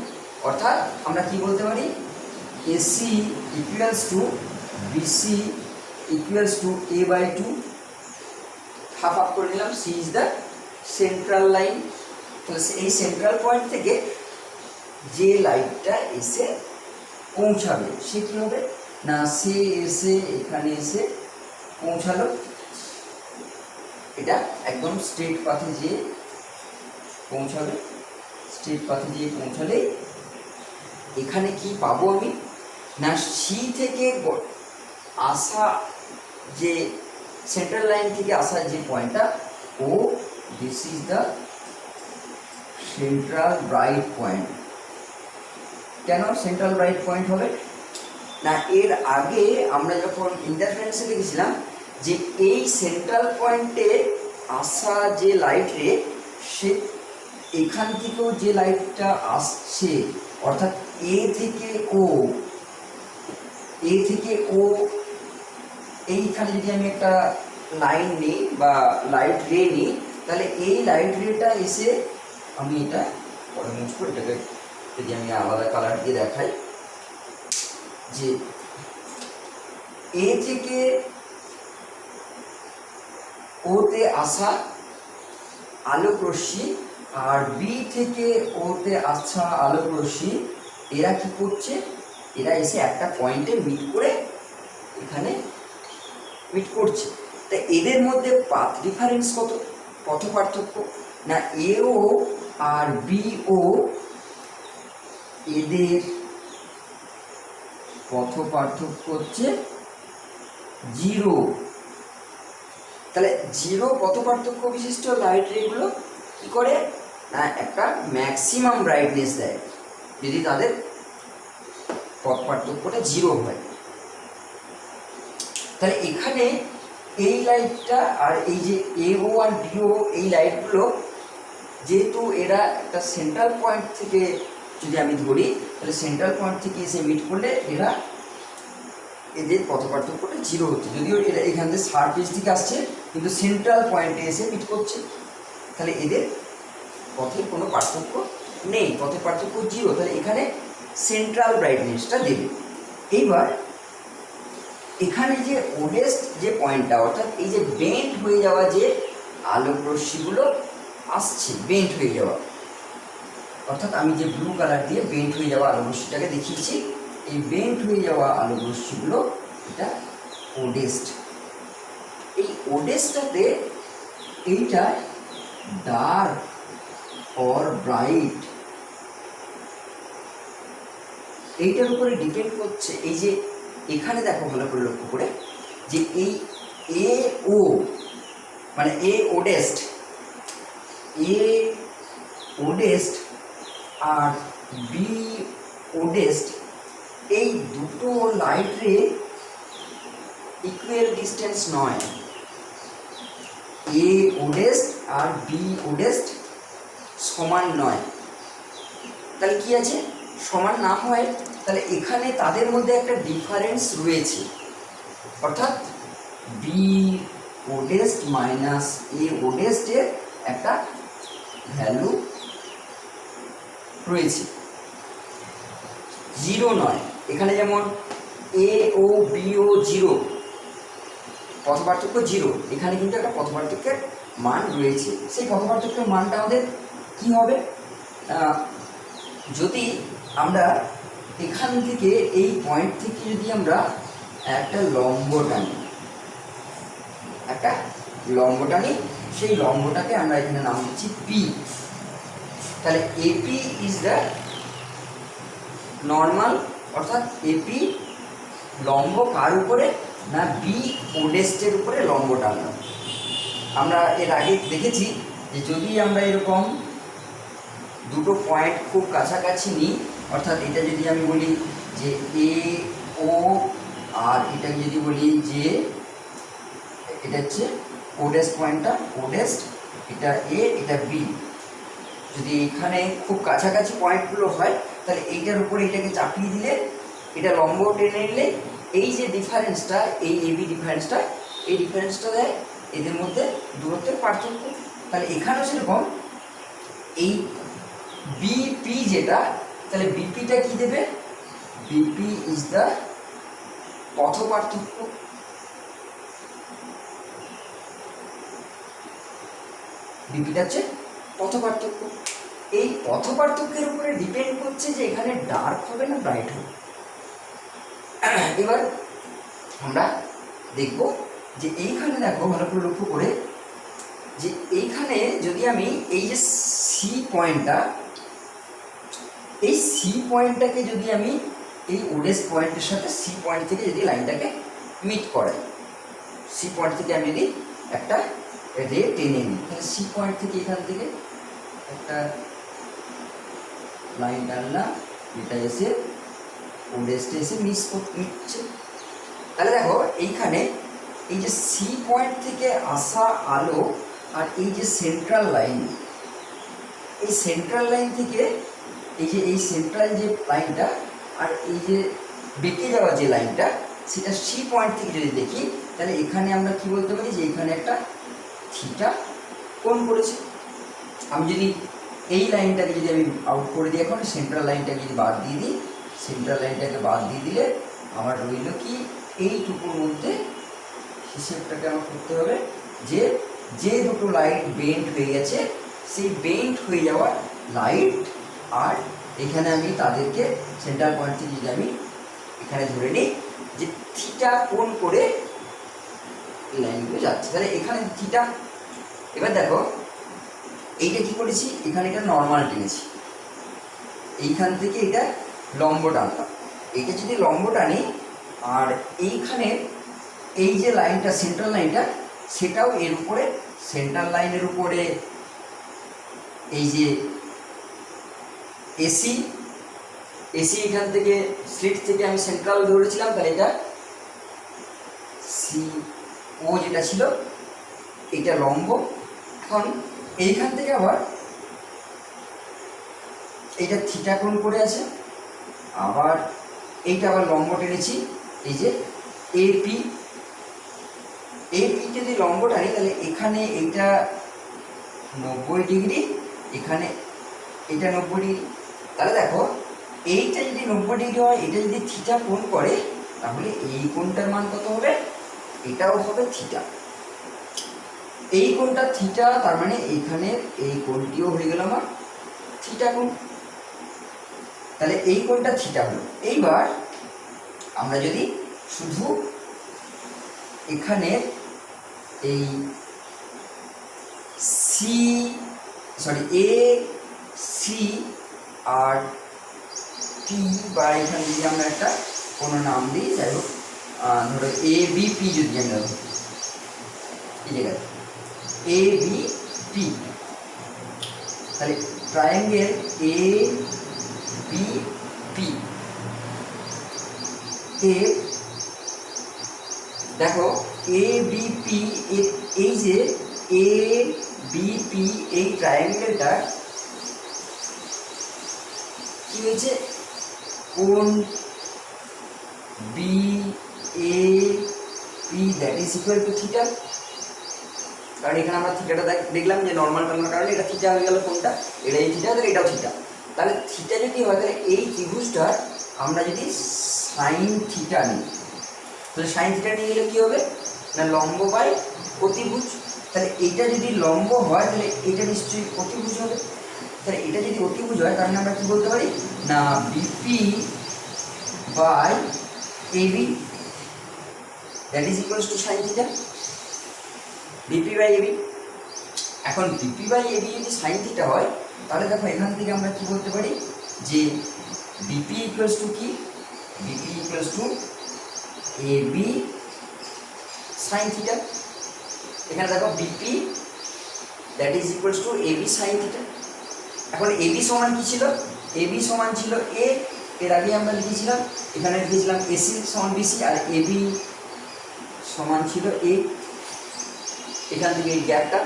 অর্থাৎ আমরা কি বলতে পারি, AC equals to BC equals to a/2, half up করে নিলাম। C is the central line. তাহলে এই সেন্ট্রাল পয়েন্ট থেকে যে লাইটটা এসে পৌঁছাবে সে কী হবে না, সে এসে এখানে এসে পৌঁছালো, এটা একদম স্ট্রেট পাথে যেয়ে পৌঁছাবে। স্ট্রেট পাথে যেয়ে পৌঁছালে এখানে কি পাবো আমি না, সি থেকে আসা যে সেন্ট্রাল লাইন থেকে আসা যে পয়েন্টটা, ও this is the central bright point. কেন সেন্ট্রাল ব্রাইট পয়েন্ট হবে না, এর আগে আমরা যখন ইন্টারফারেন্সে দেখেছিলাম যে এই সেন্ট্রাল পয়েন্টে আসা যে লাইট রে, সে এখান থেকেও যে লাইটটা আসছে, অর্থাৎ এ থেকে ও, এ থেকে ও, এইখানে যদি আমি একটা লাইন নিই বা লাইট রে নিই, তাহলে এই লাইট রেটা এসে, আমি এটা পরে মুছ করে এটাকে যদি আমি আলাদা কালার দিয়ে দেখাই, যে এ থেকে ওতে আসা আলোক রশ্মি আর বি থেকে ওতে আসা আলোক রশ্মি, এরা কি করছে, এরা এসে একটা পয়েন্টে মিট করে এখানে মিট করছে। তা এদের মধ্যে পাথ ডিফারেন্স কত, পথ পার্থক্য না, এও আর বিও, এদের পথ পার্থক্য হচ্ছে 0। তাহলে 0 পথ পার্থক্য বিশিষ্ট লাইট রেগুলো কি করে না, একটা ম্যাক্সিমাম ব্রাইটনেস দেয় যদি তাদের পথ পার্থক্যটা 0 হয়। তাহলে এখানে এই লাইটটা আর এই যে এও আর বিও, এই লাইটগুলো যেহেতু এরা একটা সেন্ট্রাল পয়েন্ট থেকে যদি আমি ধরি, তাহলে সেন্ট্রাল পয়েন্ট থেকে এসে মিট করলে এরা, এদের পথ পার্থক্যটা 0 হচ্ছে, যদিও এরা এখান থেকে সারফেস থেকে আসছে কিন্তু সেন্ট্রাল পয়েন্টে এসে মিট করছে, তাহলে এদের পথের কোনো পার্থক্য নেই, পথের পার্থক্য 0। তাহলে এখানে সেন্ট্রাল ব্রাইটনেসটা দেবে। এইবার এখানে যে ওডেস্ট যে পয়েন্টটা, অর্থাৎ এই যে বেন্ড হয়ে যাওয়া যে আলোক রশ্মিগুলো আসছে, বেন্ড হয়ে যাওয়া, অর্থাৎ আমি যে ব্লু কালার দিয়ে বেন্ড হয়ে যাওয়া আলোক রশ্মিটাকে দেখিয়েছি, এই বেন্ড হয়ে যাওয়া আলোক রশ্মিগুলো এটা ওডেস্ট। এই ওডেস্টটাতে এইটা ডার্ক অর ব্রাইট, এইটার উপরে ডিপেন্ড করছে। এই যে এখানে দেখো ভালো করে লক্ষ্য করে, যে এই এ ও মানে এ ওডেস্ট, এ ওডেস্ট আর বি ওডেস্ট, এই দুটো লাইট রে ইকুয়াল ডিস্টেন্স নয়। এ ওডেস্ট আর বি ওডেস্ট সমান নয়। তাহলে কি আছে, সমান না হয় তাহলে এখানে তাদের মধ্যে একটা ডিফারেন্স রয়েছে, অর্থাৎ বি ওডেস্ট মাইনাস এ ওডেস্টের একটা ভ্যালু রয়েছে, 0 নয়। এখানে যেমন এ ও বি ও 0, পথ পার্থক্য 0, এখানে কিন্তু একটা পথ পার্থক্যের মান রয়েছে। সেই পথ পার্থক্যের মানটা আমাদের কি হবে, যদি আমরা এখান থেকে এই পয়েন্ট থেকে যদি আমরা একটা লম্ব টানি, সেই লম্বটাকে আমরা এখানে নাম দিচ্ছি পি। তাহলে এপি ইজ দ্য নর্মাল, অর্থাৎ এপি লম্ব কার উপরে না, বি ওডেস্টের উপরে লম্ব টানলাম। আমরা এর আগে দেখেছি যে যদি আমরা এরকম দুটো পয়েন্ট খুব কাছাকাছি নিই, অর্থাৎ এটা যদি আমি বলি যে এ ও, আর এটা যদি বলি যে এটা হচ্ছে ওডেস্ট পয়েন্টটা, ওডেস্ট, এটা এ এটা বি, যদি এখানে খুব কাছাকাছি পয়েন্টগুলো হয় তাহলে এইটার উপরে এটাকে চাপিয়ে দিলে, এটা লম্ব টেনে নিলে এই যে ডিফারেন্সটা, এই এবি ডিফারেন্সটা, এই ডিফারেন্সটা দেয় এদের মধ্যে দূরত্বের পার্থক্য। তাহলে এখানেও সেরকম এই বিপি যেটা, তাহলে বিপিটা কি দেবে, বিপি ইজ দ্য পথ পার্থক্য। বিপিটা হচ্ছে পথ পার্থক্য। এই পথ পার্থক্যের উপরে ডিপেন্ড করছে যে এখানে ডার্ক হবে না ব্রাইট হবে। এবার আমরা দেখব যে এইখানে দেখো ভালো করে লক্ষ্য করে যে এইখানে যদি আমি এই যে সি পয়েন্টটা, এই সি পয়েন্টটাকে যদি আমি এই ওডেস পয়েন্টের সাথে সি পয়েন্ট থেকে যদি লাইনটাকে মিট করাই, সি পয়েন্ট থেকে আমি যদি একটা রে টেনে নিই, তাহলে সি পয়েন্ট থেকে এখান থেকে একটা লাইন টানলাম, এটা এসে ওডেসটা এসে মিটছে। তাহলে দেখো এইখানে এই যে সি পয়েন্ট থেকে আসা আলো আর এই যে সেন্ট্রাল লাইন, এই সেন্ট্রাল লাইন থেকে এই সেন্ট্রাল যে লাইনটা আর এই যে বেঁকে যাওয়া যে লাইনটা, সেটা সি পয়েন্ট থেকে যদি দেখি তাহলে এখানে আমরা কি বলতে পারি যে এখানে একটা থিটা কোণ করেছে। আমি যদি এই লাইনটাকে যদি আমি আউট করে দিই, এখন সেন্ট্রাল লাইনটাকে যদি বাদ দিয়ে দিই, সেন্ট্রাল লাইনটাকে বাদ দিয়ে দিলে আমার রইল কি এইটুকুর মধ্যে হিসেবটাকে আমার করতে হবে যে যে দুটো লাইট বেন্ড হয়ে গেছে সেই বেন্ড হয়ে যাওয়া লাইট, আর এখানে আমি তাদেরকে সেন্ট্রাল পয়েন্ট থেকে যদি আমি এখানে ধরে নিই যে থিটা কোণ করে এই লাইনগুলো যাচ্ছে, তাহলে এখানে থিটা। এবার দেখো এইটা কি করেছি, এখানে এটা নর্মাল টেনেছি, এইখান থেকে এটা লম্ব টানলাম, এইটা যদি লম্ব টানি আর এইখানে এই যে লাইনটা সেন্ট্রাল লাইনটা সেটাও এর উপরে, সেন্ট্রাল লাইনের উপরে এই যে এসি এখান থেকে স্লিট থেকে আমি সেন্ট্রাল ধরেছিলাম, তাহলে এটা সি ও যেটা ছিল এটা লম্ব। এখন এইখান থেকে আবার এইটা থিটা কোণ করে আছে, আবার এইটা আবার লম্ব টেনেছি, এই যে এপি যদি লম্ব টানি তাহলে এখানে এইটা 90 ডিগ্রি, এখানে এটা 90 ডিগ্রি। তাহলে দেখো এইটা যদি 90 ডিগ্রি হয়, এটা যদি থিটা কোণ করে তাহলে এই কোণটার মান কত হবে, এটাও হবে থিটা। এই কোণটা থিটা, তার মানে এইখানে এই কোণটিও হয়ে গেল আমার থিটা কোণ, তাহলে এই কোণটা থিটা হলো। এইবার আমরা যদি শুধু এখানে এই এ সি আর পি, বা এখানে যদি আমরা একটা কোনো নাম দিই, যাই হোক ধরো এ বি পি, যদি আমরা এই জায়গায় এ বি পি, তাহলে ট্রায়াঙ্গেল এ বি পি এর দেখো এ বি পি, এই যে এ বি পি এই ট্রায়াঙ্গেলটা কি হয়েছে, কোণ B A P that is equal to theta. কারণ এখানে আমরা থিটাটা দেখলাম যে নর্মাল টানার কারণে এটা থিটা হয়ে গেল, কোনটা এটা এই থিটা, তাহলে এটাও থিটা। তাহলে থিটা যদি হয় তাহলে এই ত্রিভুজটার আমরা যদি সাইন থিটা নিই, তাহলে সাইন থিটা নিয়ে গেলে কী হবে না লম্ব বাই অতিভুজ। তাহলে এইটা যদি লম্ব হয় তাহলে এটা নিশ্চয়ই অতিভুজ হবে, তাহলে এটা যদি অতিভুজ হয় তাহলে আমরা কী বলতে পারি না BP by AB that is equals to sine theta, BP by AB. এখন বিপি বাই এবি যদি সাইন থিটা হয় তাহলে দেখো এখান থেকে আমরা কি বলতে পারি যে বিপি ইকুয়ালস টু কি, BP equals to AB sine theta. এখানে দেখো BP that is equals to AB sine theta. এখন এবি সমান কি ছিল, এবি সমান ছিল এ, এর আগে আমরা লিখেছিলাম, এখানে লিখেছিলাম এসি সমান বিসি, আর এবি সমান ছিল এ, এখান থেকে এই গ্যাপটা,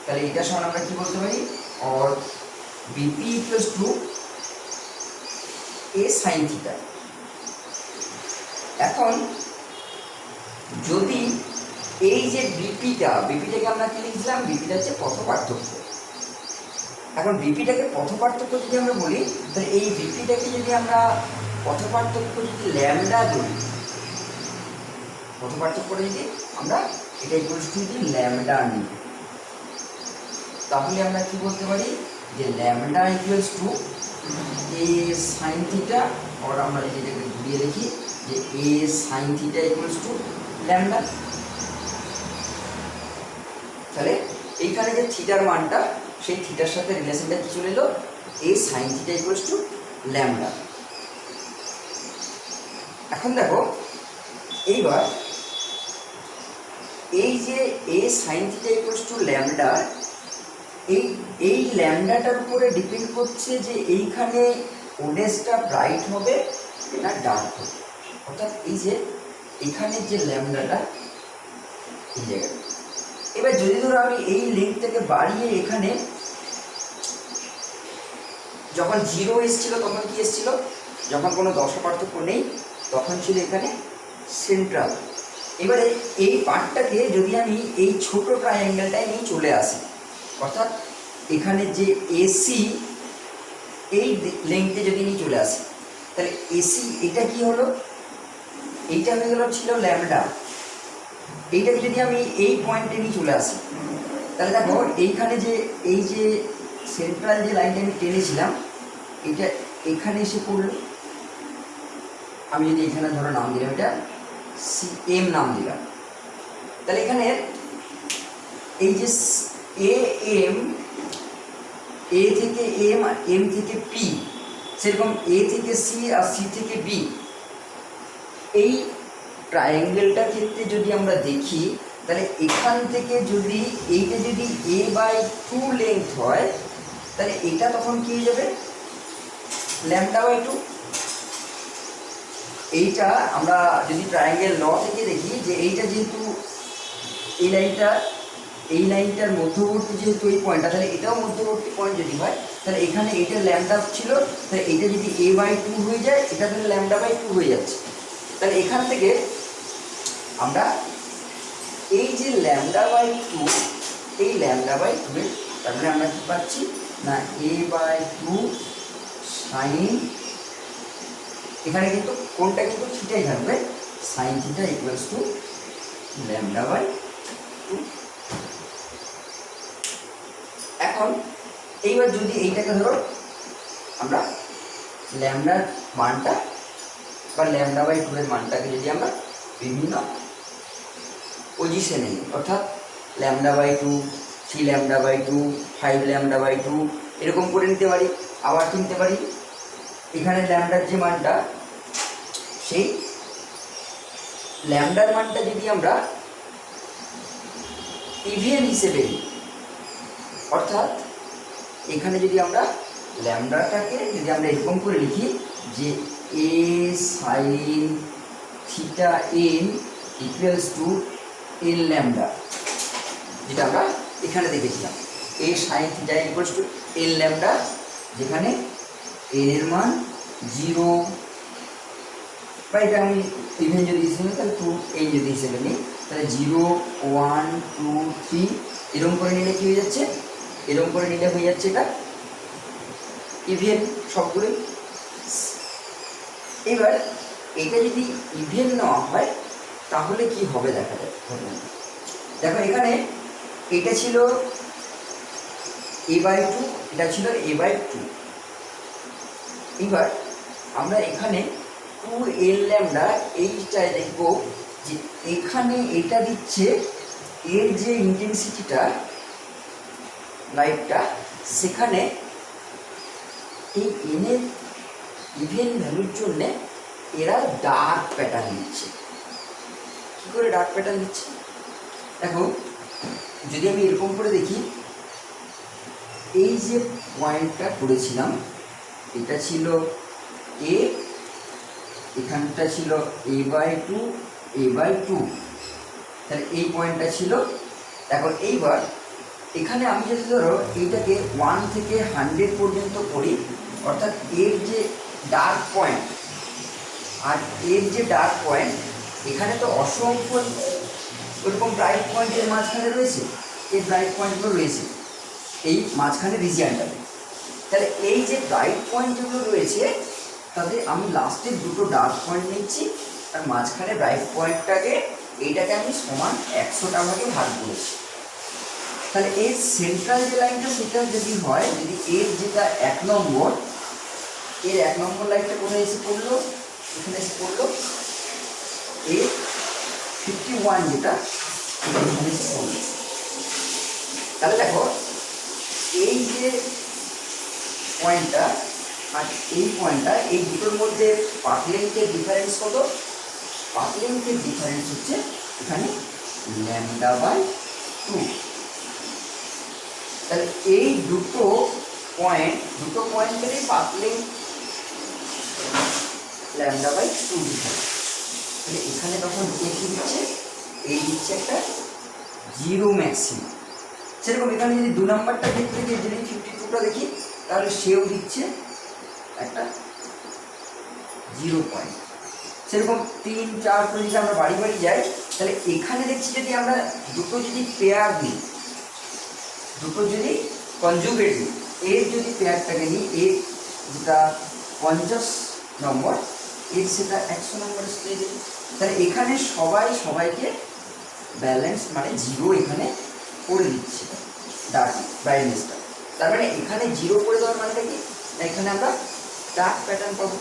তাহলে এটা সমান আমরা কি বলতে পারি or BP equals to a sine theta. এখন যদি এই যে বিপিটাকে আমরা কি লিখছিলাম, বিপিটা হচ্ছে পথ পার্থক্য। এখন বিপিটাকে পথ পার্থক্য যদি আমরা বলি তাহলে এই বিপিটাকে যদি আমরা পথ পার্থক্য যদি ল্যামডা ধরি, পথ পার্থক্যটা যদি আমরা এটা ইকুয়ালস টু যদি ল্যামডা নিই, তাহলে আমরা কি বলতে পারি যে lambda equals to a sine theta, আর আমরা যেটাকে ঘুরিয়ে লিখি যে a sine theta equals to lambda. তাহলে এইখানে যে থিটার মানটা, সেই থিটার সাথে রিলেশনটা কি চলে এলো, a sine theta equals to lambda. এখন দেখো এইবার এই যে a sine theta equals to lambda, এই ল্যামডাটার উপরে ডিপেন্ড করছে যে এইখানে ওডেসটা ব্রাইট হবে না ডার্ক হবে। অর্থাৎ এই যে এখানে যে ল্যামডাটা এই জায়গাটা, এবার যদি ধরো আমি এই লেন্থটাকে বাড়িয়ে এখানে, যখন 0 এসেছিল তখন কি এসেছিল, যখন কোনো দশা পার্থক্য নেই তখন ছিল এখানে সেন্ট্রাল। এবারে এই পার্টটাকে যদি আমি এই ছোট ট্রায়াঙ্গেলটায় নিয়ে চলে আসি, অর্থাৎ এখানে যে এসি এই লেন্থে যদি নিয়ে চলে আসি, তাহলে এসি এটা কি হলো, এইটা হয়ে গেল ছিল ল্যামডা। এইটাকে যদি আমি এই পয়েন্টে নিয়ে চলে আসি, তাহলে দেখো এইখানে যে এই যে সেন্ট্রাল যে লাইনটা আমি টেনেছিলাম, এটা এখানে এসে পড়লো। আমি যদি এখানে ধরো নাম দিলাম, এটা সি এম নাম দিলাম, তাহলে এখানে এই যে এ এম, এ থেকে এম আর এম থেকে পি, সেরকম এ থেকে সি আর সি থেকে বি, এই ট্রায়াঙ্গেলটার ক্ষেত্রে যদি আমরা দেখি, তাহলে এখান থেকে যদি এইটা যদি a/2 লেন্থ হয়, তাহলে এটা তখন কি হয়ে যাবে, λ/2। এইটা আমরা যদি ট্রায়াঙ্গেল ল থেকে দেখি যে এইটা যেহেতু এই লাইনটার মধ্যবর্তী যেহেতু এই পয়েন্টটা, তাহলে এটাও মধ্যবর্তী পয়েন্ট যদি হয়, তাহলে এখানে এটা ল্যামডা ছিল, তাহলে এইটা যদি a/2 হয়ে যায়, এটা তাহলে λ/2 হয়ে যাচ্ছে। তাহলে এখান থেকে আমরা এই যে λ/2, এই λ/2 এর তারপরে আমরা কি পাচ্ছি না a/2 সাইন, এখানে কিন্তু কোনটা কিন্তু থিটাই থাকবে, সাইন থিটা ইকুয়ালস টু λ/2। এখন এইবার যদি এইটাকে ধরো আমরা ল্যামডার মানটা বা λ/2 এর মানটাকে যদি আমরা বিভিন্ন পজিশনে নিই, অর্থাৎ λ/2, 3λ/2, 5λ/2 এরকম করে নিতে পারি। আবার কিনতে পারি এখানে ল্যামডার যে মানটা, সেই ল্যামডার মানটা যদি আমরা ইভেন হিসেবে নিই, অর্থাৎ এখানে যদি আমরা ল্যামডাটাকে যদি আমরা এরকম করে লিখি যে a sine theta n equals to n lambda, যেটা আমরা এখানে দেখেছিলাম, a sine theta equals to n lambda, যেখানে এন এর মান 0, বা এটা আমি ইভেন যদি হিসেবে নিই তাহলে 2 এন যদি হিসেবে নিই, তাহলে 0, 1, 2, 3 এরকম করে নিলে কী হয়ে যাচ্ছে, এরকম করে নিলে হয়ে যাচ্ছে এটা ইভেন সবগুলোই। এবার এটা যদি ইভেন নেওয়া হয় তাহলে কি হবে দেখা যায়। দেখো এখানে এটা ছিল a/2, এটা ছিল a/2। এবার আমরা এখানে 2l এইটায় দেখব যে এখানে এটা দিচ্ছে এর যে ইন্টেন্সিটিটা লাইটটা, সেখানে এই এনের ইভেন ভ্যালুর জন্যে এরা ডার্ক প্যাটার্ন দিচ্ছে। কী করে ডার্ক প্যাটার্ন দিচ্ছে দেখো, যদি আমি এরকম করে দেখি, এই যে পয়েন্টটা করেছিলাম এটা ছিল এ, এখানটা ছিল a/2, তাহলে এই পয়েন্টটা ছিল। এখন এইবার এখানে আমি যদি ধরো এইটাকে 1 থেকে 100 পর্যন্ত করি, অর্থাৎ এর যে ডার্ক পয়েন্ট আর এর যে ডার্ক পয়েন্ট, এখানে তো অসংখ্য ওরকম ব্রাইট পয়েন্টের মাঝখানে রয়েছে, এই ব্রাইট পয়েন্টগুলো রয়েছে এই মাঝখানে রিজিয়ানটাতে। তাহলে এই যে ব্রাইট পয়েন্ট যেগুলো রয়েছে তাতে আমি লাস্টের দুটো ডার্ক পয়েন্ট নিচ্ছি, আর মাঝখানে ব্রাইট পয়েন্টটাকে এইটাকে আমি সমান 100টা ভাগে ভাগ করেছি। তাহলে এর সেন্ট্রাল যে লাইনটা সেটা যদি হয়, যদি এর যেটা 1 নম্বর, এর 1 নম্বর লাইনটা কোথায় এসে পড়লো, এখানে এসে পড়লো, এর 51 যেটা এখানে এসে পড়লো। তাহলে দেখো এই যে পয়েন্টটা আর এই পয়েন্টটা, এই দুটোর মধ্যে পাথ লেংথের ডিফারেন্স কত? পাথ লেংথের ডিফারেন্স হচ্ছে এখানে λ/2। তাহলে এই দুটো পয়েন্টেরই পাথ লেংথ λ/2 ডিফারেন্স। তাহলে এখানে তখন কি দিচ্ছে? এই দিচ্ছে একটা জিরো ম্যাক্সিমাম। সেরকম এখানে যদি 2 নম্বরটা ক্ষেত্রে যদি 52টা দেখি, তাহলে সেও দিচ্ছে একটা 0 পয়েন্ট। সেরকম 3, 4 করে যদি আমরা বাড়ি বাড়ি যাই, তাহলে এখানে দেখছি যদি আমরা দুটো যদি পেয়ার নিই, দুটো যদি কনজুগেট নিই, এর যদি পেয়ারটাকে নিই, এর যেটা 50 নম্বর, এর সেটা 100 নম্বর স্কেলে দিই, তাহলে এখানে সবাইকে ব্যালেন্স মানে 0 এখানে করে দিচ্ছে ডার্ক ব্রাইটনেসটা। তার মানে এখানে 0 করে দেওয়ার মানেটা কি? না এখানে আমরা ডার্ক প্যাটার্ন পাবো।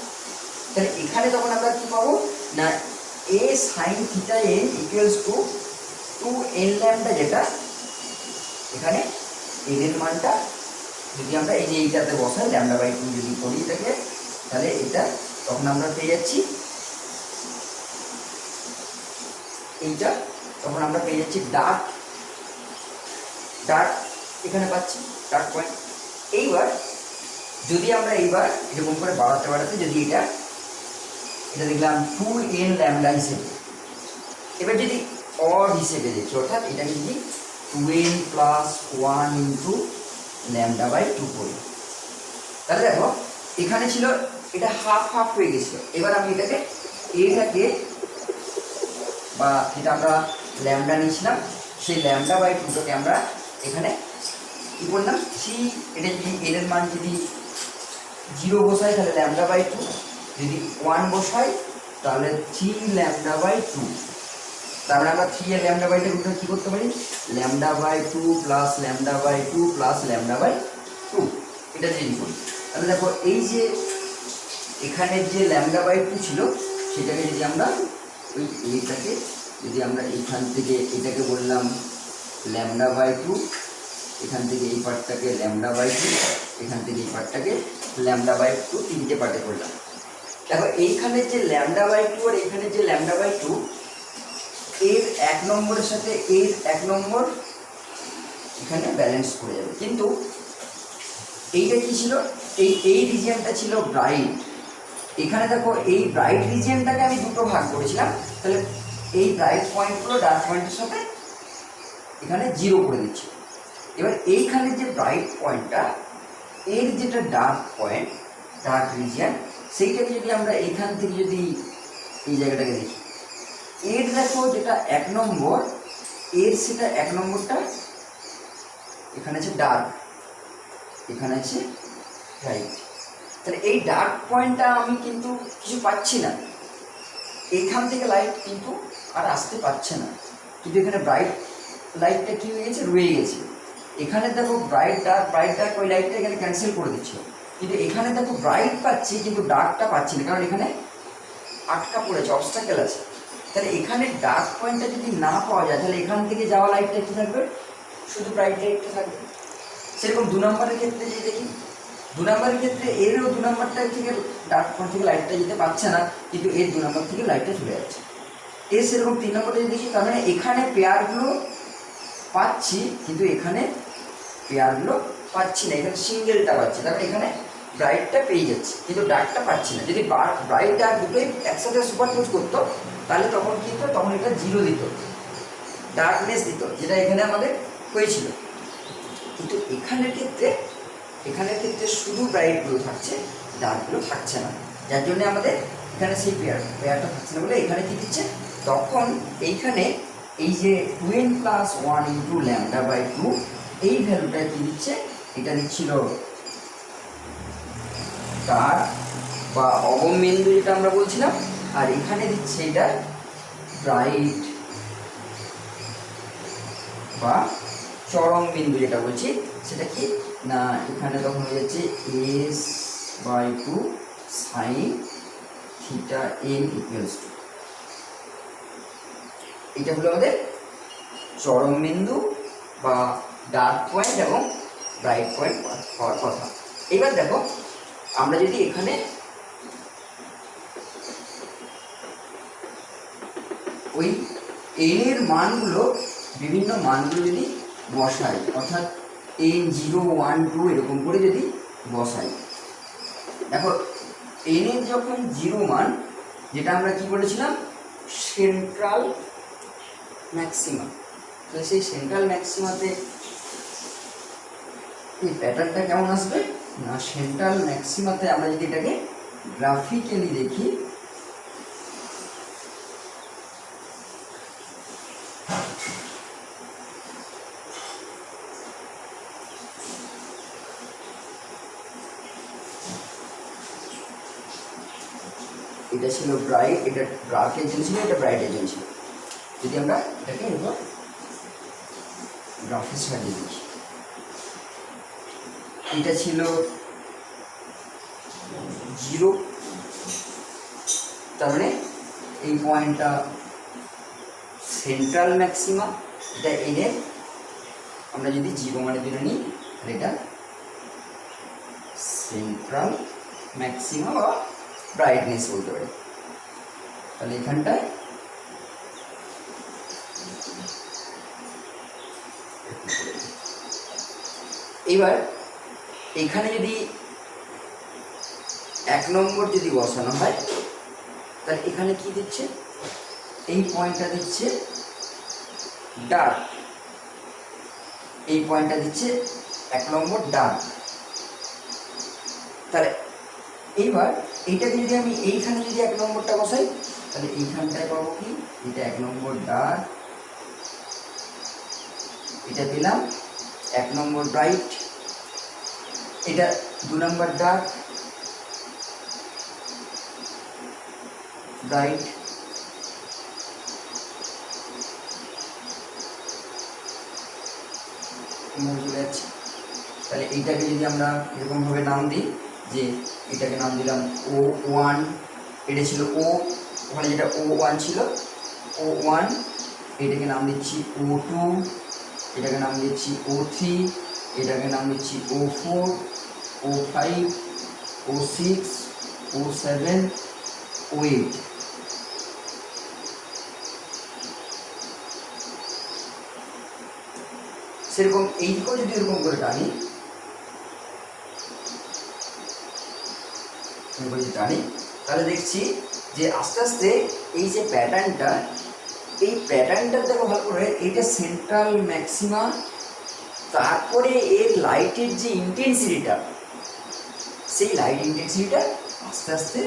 তাহলে এখানে তখন আমরা কি পাবো? না a sin θ n equals to 2n lambda, যেটা এখানে n এর মানটা যদি আমরা এই যে এইটাতে বসাই λ/2 যদি করি এটাকে, তাহলে এটা তখন আমরা পেয়ে যাচ্ছি এইটা, তখন আমরা পেয়ে যাচ্ছি ডার্ক এখানে পাচ্ছি ডার্ক পয়েন্ট। এইবার যদি আমরা এরকম করে বাড়াতে যদি এটা দেখলাম 2n ল্যাম্বডা হিসেবে, এবার যদি অড হিসেবে দেখি, অর্থাৎ এটাকে যদি 2n + 1 × λ/2 করি, তাহলে দেখো এখানে ছিল এটা হাফ হয়ে গেছিল। এবার আমি এটাকে বা যেটা আমরা ল্যাম্বডা নিয়েছিলাম, সেই λ/2টাকে আমরা এখানে কি করলাম, 3, এটা যদি n এর মান যদি 0 বসাই তাহলে λ/2, যদি 1 বসাই তাহলে 3 λ/2। তারপরে আমরা 3 এর λ/2 কি করতে পারি? λ/2 + λ/2 + λ/2 এটা যদি করি, তাহলে দেখো এই যে এখানে যে λ/2 ছিল সেটাকে যদি আমরা ওই এইটাকে যদি আমরা এইখান থেকে এটাকে বললাম λ/2, এখান থেকে এই পার্টটাকে λ/2, এখান থেকে এই পার্টটাকে λ/2, 3টে পার্টে করলাম। দেখো এইখানে যে λ/2 আর এখানে যে λ/2, এর 1 নম্বরের সাথে এর 1 নম্বর এখানে ব্যালেন্স করে যাবে। কিন্তু এইটা কি ছিল? এই রিজিয়নটা ছিল ব্রাইট। এখানে দেখো এই ব্রাইট রিজিয়নটাকে আমি দুটো ভাগ করেছিলাম, তাহলে এই ব্রাইট পয়েন্টগুলো ডার্ক পয়েন্টের সাথে এখানে 0 করে দিচ্ছি। এবার এইখানে যে ব্রাইট পয়েন্টটা, এর যেটা ডার্ক পয়েন্ট, ডার্ক রিজিয়ন, সেইটাকে যদি আমরা এইখান থেকে যদি এই জায়গাটাকে দেখি, এর দেখো যেটা 1 নম্বর, এর সেটা 1 নম্বরটা এখানে আছে ডার্ক, এখানে আছে ব্রাইট। তাহলে এই ডার্ক পয়েন্টটা আমি কিন্তু কিছু পাচ্ছি না, এইখান থেকে লাইট কিন্তু আর আসতে পারছে না, কিন্তু এখানে ব্রাইট লাইটটা কি হয়ে গেছে? রয়ে গেছে। এখানে দেখো ব্রাইট ডার্ক ওই লাইটটা এখানে ক্যান্সেল করে দিচ্ছিল, কিন্তু এখানে দেখো ব্রাইট পাচ্ছি কিন্তু ডার্কটা পাচ্ছি না, কারণ এখানে আটকা পড়েছে, অবস্টাকেল আছে। তাহলে এখানে ডার্ক পয়েন্টটা যদি না পাওয়া যায়, তাহলে এখান থেকে যাওয়া লাইটটা কি থাকবে? শুধু ব্রাইট লাইটটা থাকবে। সেরকম 2 নম্বরের ক্ষেত্রে যদি দেখি, 2 নম্বরের ক্ষেত্রে এরও 2 নম্বরটা থেকে ডার্ক পয়েন্ট থেকে লাইটটা যেতে পারছে না, কিন্তু এর 2 নম্বর থেকে লাইটটা চলে যাচ্ছে। এর সেরকম 3 নম্বরে যদি দেখি, তার মানে এখানে পেয়ারগুলো পাচ্ছি কিন্তু এখানে পেয়ারগুলো পাচ্ছি না, এখানে সিঙ্গেলটা পাচ্ছি, তার মানে এখানে ব্রাইটটা পেয়ে যাচ্ছে কিন্তু ডার্কটা পাচ্ছি না। যদি ব্রাইট ডার্ক দুটোই একসাথে সুপারপোজ করতো, তাহলে তখন কী হতো? তখন এটা 0 দিত, ডার্কনেস দিত, যেটা এখানে আমাদের হয়েছিল। কিন্তু এখানের ক্ষেত্রে শুধু ব্রাইটগুলো থাকছে, ডার্কগুলো থাকছে না, যার জন্য আমাদের এখানে সেই পেয়ারটা থাকছে না বলে এখানে কী দিচ্ছে? তখন এইখানে এই যে 2n + 1 × λ/2 এই ভ্যালুটা কী দিচ্ছে? এটা দিচ্ছিল ডার্ক বা অগমবিন্দু যেটা আমরা বলছিলাম, আর এখানে দিচ্ছে এটা ব্রাইট বা চরম বিন্দু যেটা বলছি সেটা কি না, এখানে তখন হয়ে যাচ্ছে s/2 sin theta n equals to, এটা হলো আমাদের চরম বিন্দু বা ডার্ক পয়েন্ট এবং ব্রাইট পয়েন্ট হওয়ার কথা। এবার দেখো আমরা যদি এখানে ওই n এর মানগুলো, বিভিন্ন মানগুলো যদি বসাই, অর্থাৎ n0 1 2 এরকম করে যদি বসাই, দেখো n এর যখন 0 মান, যেটা আমরা কি বলেছিলাম সেন্ট্রাল ম্যাক্সিমা, তো সেই সেন্ট্রাল ম্যাক্সিমাতে এই প্যাটার্নটা কেমন আসবে না, সেন্ট্রাল ম্যাক্সিমাতে আমরা যদি এটাকে গ্রাফিক্যালি দেখি, এটা ছিল ব্রাইট, এটা ডার্ক এজেন্ট ছিল, এটা ব্রাইট এজেন্ট ছিল। যদি আমরা এটাকে এবার গ্রাফিক্স সাজিয়ে দেখি, এটা ছিল 0, তার মানে এই পয়েন্টটা সেন্ট্রাল ম্যাক্সিমা, এটা এনে আমরা যদি 0 মানে ধরে নিই, এটা সেন্ট্রাল ম্যাক্সিমা বা ব্রাইটনেস বলতে পারি। তাহলে এখানটায় এবার এখানে যদি 1 নম্বর যদি বসানো হয়, তাহলে এখানে কি দিচ্ছে, এই পয়েন্টটা দিচ্ছে ডার্ক, এই পয়েন্টটা দিচ্ছে 1 নম্বর ডার্ক। তাহলে এইবার এইটাকে যদি আমি এইখানে যদি 1 নম্বরটা বসাই, তাহলে এইখানটায় পাবো কি, এটা 1 নম্বর ডার্ক, এটা পেলাম 1 নম্বর ব্রাইট, এটা 2 নম্বর ডার্ক ব্রাইট, চলে যাচ্ছে। তাহলে এইটাকে যদি আমরা এরকমভাবে নাম দিই, যে এটাকে নাম দিলাম O1, এটা ছিল O, ওখানে যেটা O1 ছিল O1, এটাকে নাম দিচ্ছি O2, এটাকে নাম দিচ্ছি O3, এটাকে নাম দিচ্ছি O4, O5, O6, O7, O8। সেরকম এই দিকেও যদি এরকম করে টানি, তাহলে দেখছি যে আস্তে আস্তে এই যে প্যাটার্নটা, এই প্যাটার্নটা দেখো ভালো করে, এইটা সেন্ট্রাল ম্যাক্সিমা, তারপরে এর লাইটের যে ইন্টেন্সিটিটা, সেই লাইট ইন্টেন্সিটিটা আস্তে আস্তে,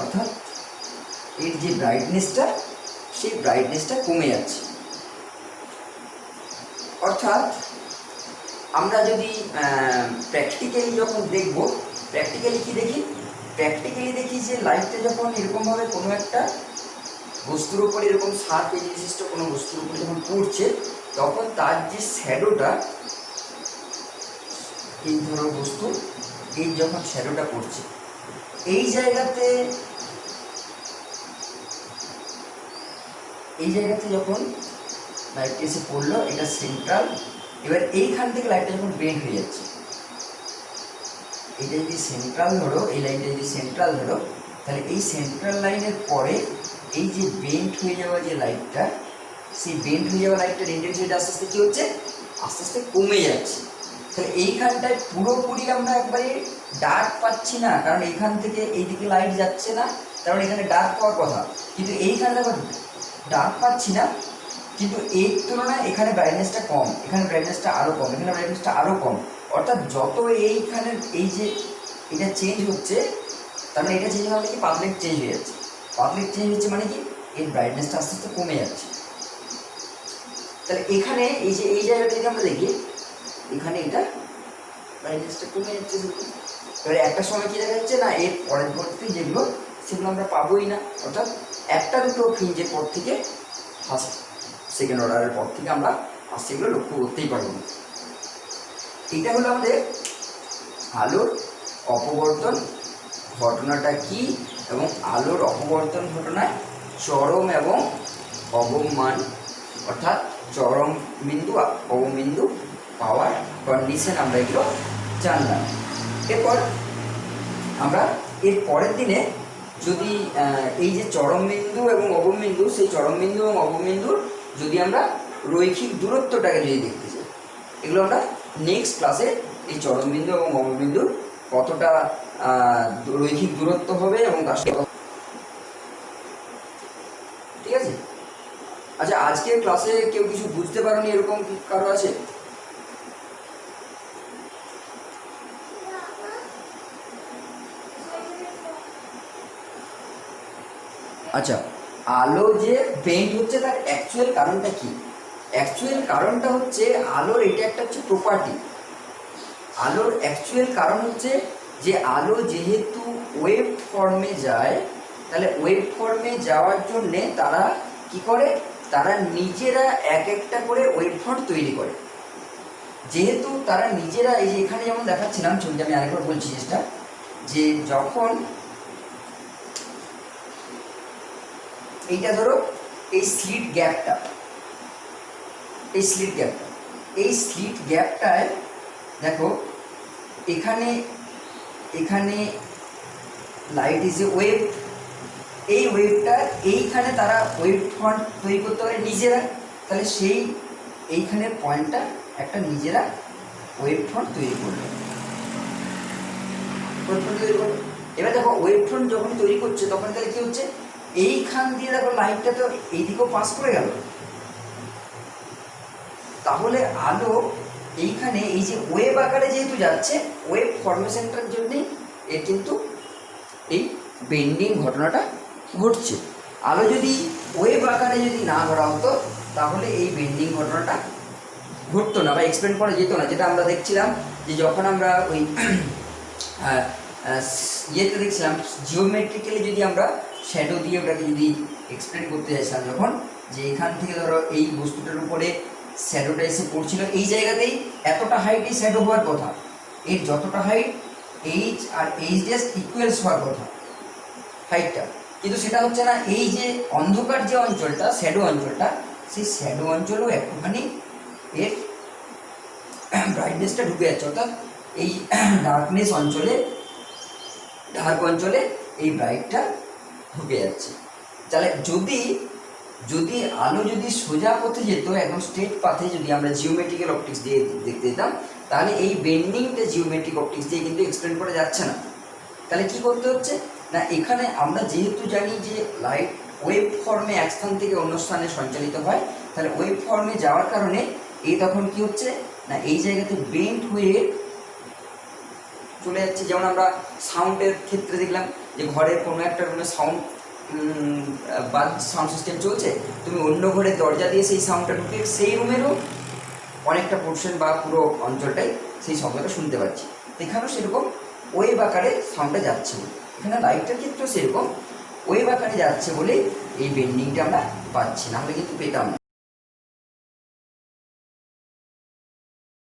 অর্থাৎ এর যে ব্রাইটনেসটা, সেই ব্রাইটনেসটা কমে যাচ্ছে। অর্থাৎ আমরা যদি প্র্যাকটিক্যালি যখন দেখব, প্র্যাকটিক্যালি কি দেখি, প্র্যাকটিক্যালি দেখি যে লাইটটা যখন এরকমভাবে কোনো একটা বস্তুর উপরে, এরকম সার্ফ এজ বিশিষ্ট কোনো বস্তুর উপরে যখন পড়ছে, তখন তার যে শ্যাডোটা, এই ধরো বস্তু, এই যখন শ্যাডোটা পড়ছে, এই জায়গাতে যখন লাইটটা এসে পড়লো, এটা সেন্ট্রাল, এবার এইখান থেকে লাইটটা যখন বেন্ড হয়ে যাচ্ছে, এটা যদি সেন্ট্রাল ধরো, এই লাইনটা যদি সেন্ট্রাল ধরো, তাহলে এই সেন্ট্রাল লাইনের পরে এই যে বেন্ড হয়ে যাওয়া যে লাইটটা, সেই বেন্ড হয়ে যাওয়া লাইটটার ইন্টেন্সিটি আস্তে আস্তে কী হচ্ছে, আস্তে আস্তে কমে যাচ্ছে। তাহলে এইখানটায় পুরোপুরি আমরা একবারে ডার্ক পাচ্ছি না, কারণ এইখান থেকে এইদিকে লাইট যাচ্ছে না, কারণ এখানে ডার্ক পাওয়ার কথা, কিন্তু এইখানে আবার ডার্ক পাচ্ছি না, কিন্তু এর তুলনায় এখানে ব্রাইটনেসটা কম, এখানে ব্রাইটনেসটা আরও কম, এখানে ব্রাইটনেসটা আরও কম। অর্থাৎ যত এইখানে এই যে এটা চেঞ্জ হচ্ছে, তার মানে এটা চেঞ্জ হওয়া কি পাবলিক চেঞ্জ হয়ে যাচ্ছে, পাবলিক চেঞ্জ হচ্ছে মানে কি এর ব্রাইটনেসটা আস্তে আস্তে কমে যাচ্ছে। তাহলে এখানে এই যে এই জায়গাটা যদি আমরা দেখি, এখানে এটা ব্রাইটনেসটা কমে যাচ্ছে। এবারে একটা সময় কী দেখা যাচ্ছে না, এর পরবর্তী যেগুলো সেগুলো আমরা পাবোই না, অর্থাৎ একটা দুটো ফ্রিঞ্জের পর থেকে, ফার্স্ট সেকেন্ড অর্ডারের পর থেকে আমরা আর সেগুলো লক্ষ্য করতেই পারবো না। এটা হলো আমাদের আলোর অপবর্তন ঘটনাটা কি, এবং আলোর অপবর্তন ঘটনায় চরম এবং অবম মান অর্থাৎ চরম বিন্দু অবম বিন্দু পাওয়ার কন্ডিশন আমরা এগুলো জানলাম। এরপর আমরা এর পরের দিনে যদি এই যে চরম বিন্দু এবং অবম বিন্দু, সেই চরম বিন্দু এবং অবম বিন্দুর যদি আমরা রৈখিক দূরত্বটাকে যদি দেখতে চাই, এগুলো আমরা নেক্সট ক্লাসে এই চরম বিন্দু এবং অবম বিন্দুর কতটা রৈখিক দূরত্ব হবে এবং তার সাথে, ঠিক আছে। আচ্ছা, আজকের ক্লাসে কেউ কিছু বুঝতে পারোনি এরকম কি কারো আছে? আচ্ছা, আলো যে বেন্ড হচ্ছে তার অ্যাকচুয়াল কারণটা কি? অ্যাকচুয়াল কারণটা হচ্ছে আলোর এটা একটা হচ্ছে প্রপার্টি। আলোর অ্যাকচুয়াল কারণ হচ্ছে যে আলো যেহেতু ওয়েভ ফর্মে যায়, তাহলে ওয়েভ ফর্মে যাওয়ার জন্যে তারা কি করে, তারা নিজেরা এক একটা করে ওয়েভ ফর্ম তৈরি করে। যেহেতু তারা নিজেরা, এই যে এখানে যেমন দেখাচ্ছিলাম ছবিটা, আমি আরেকবার বলছি চেষ্টা, যে যখন এইটা ধরো এই স্লিট গ্যাপটা, এই স্লিট গ্যাপটায় দেখো এখানে এখানে লাইট ইজ এ ওয়েভ, এই ওয়েভটা এইখানে তারা ওয়েভ ফ্রন্ট তৈরি করতে পারে নিজেরা, তাহলে সেই এইখানের পয়েন্টটা একটা নিজেরা ওয়েভ ফ্রন্ট তৈরি করবে। এবার দেখো ওয়েভ ফ্রন্ট যখন তৈরি করছে তখন তাহলে কি হচ্ছে, এইখান দিয়ে দেখো লাইটটা তো এইদিকেও পাস করে গেল, তাহলে আলো এইখানে এই যে ওয়েভ আকারে যেহেতু যাচ্ছে, ওয়েভ ফর্মেশনটার জন্যেই এর কিন্তু এই বেন্ডিং ঘটনাটা ঘটছে। আলো যদি ওয়েভ আকারে যদি না করা হতো তাহলে এই বেন্ডিং ঘটনাটা ঘটতো না বা এক্সপ্লেন করা যেত না। যেটা আমরা দেখছিলাম যে যখন আমরা ওই ইয়েতে দেখছিলাম জিওমেট্রিক্যালি যদি আমরা শ্যাডো দিয়ে ওটাকে যদি এক্সপ্লেন করতে চাইছিলাম, যখন যে এখান থেকে ধরো এই বস্তুটার উপরে শ্যাডোটা এসে পড়ছিল, এই জায়গাতেই এতটা হাইটে শ্যাডো হওয়ার কথা, এর যতটা height H R H dash equals হওয়ার কথা হাইটটা, কিন্তু সেটা হচ্ছে না। এই যে অন্ধকার যে অঞ্চলটা, শ্যাডো অঞ্চলটা, সেই শ্যাডো অঞ্চলেও একটুখানি এর ব্রাইটনেসটা ঢুকে যাচ্ছে, অর্থাৎ এই ডার্ক অঞ্চলে এই ব্রাইটটা ঢুকে যাচ্ছে। তাহলে যদি আলো যদি সোজা পথে যেত, একদম স্ট্রেট পাথে যদি আমরা জিওমেট্রিক্যাল অপটিক্স দিয়ে দেখতে যেতাম, তাহলে এই বেন্ডিংটা জিওমেট্রিক অপটিক্স দিয়ে কিন্তু এক্সপ্লেন করা যাচ্ছে না। তাহলে কি করতে হচ্ছে না, এখানে আমরা যেহেতু জানি যে লাইট ওয়েভ ফর্মে এক স্থান থেকে অন্য স্থানে সঞ্চালিত হয়, তাহলে ওয়েভ ফর্মে যাওয়ার কারণে এই তখন কি হচ্ছে না, এই জায়গাতে বেন্ড হয়ে চলে যাচ্ছে। যেমন আমরা সাউন্ডের ক্ষেত্রে দেখলাম যে ঘরের কোনো একটা রুমে সাউন্ড সিস্টেম চলছে, তুমি অন্য ঘরে দরজা দিয়ে সেই সাউন্ডটা ঢুকে সেই রুমেরও অনেকটা পোর্শন বা পুরো অঞ্চলটাই সেই শব্দটা শুনতে পাচ্ছি। এখানেও সেরকম ওয়েভ আকারে সাউন্ডটা যাচ্ছে, এখানে লাইটের ক্ষেত্রেও সেরকম ওয়েভ আকারে যাচ্ছে বলেই এই বেন্ডিংটা আমরা পাচ্ছি, না হলে কিন্তু পেতাম না।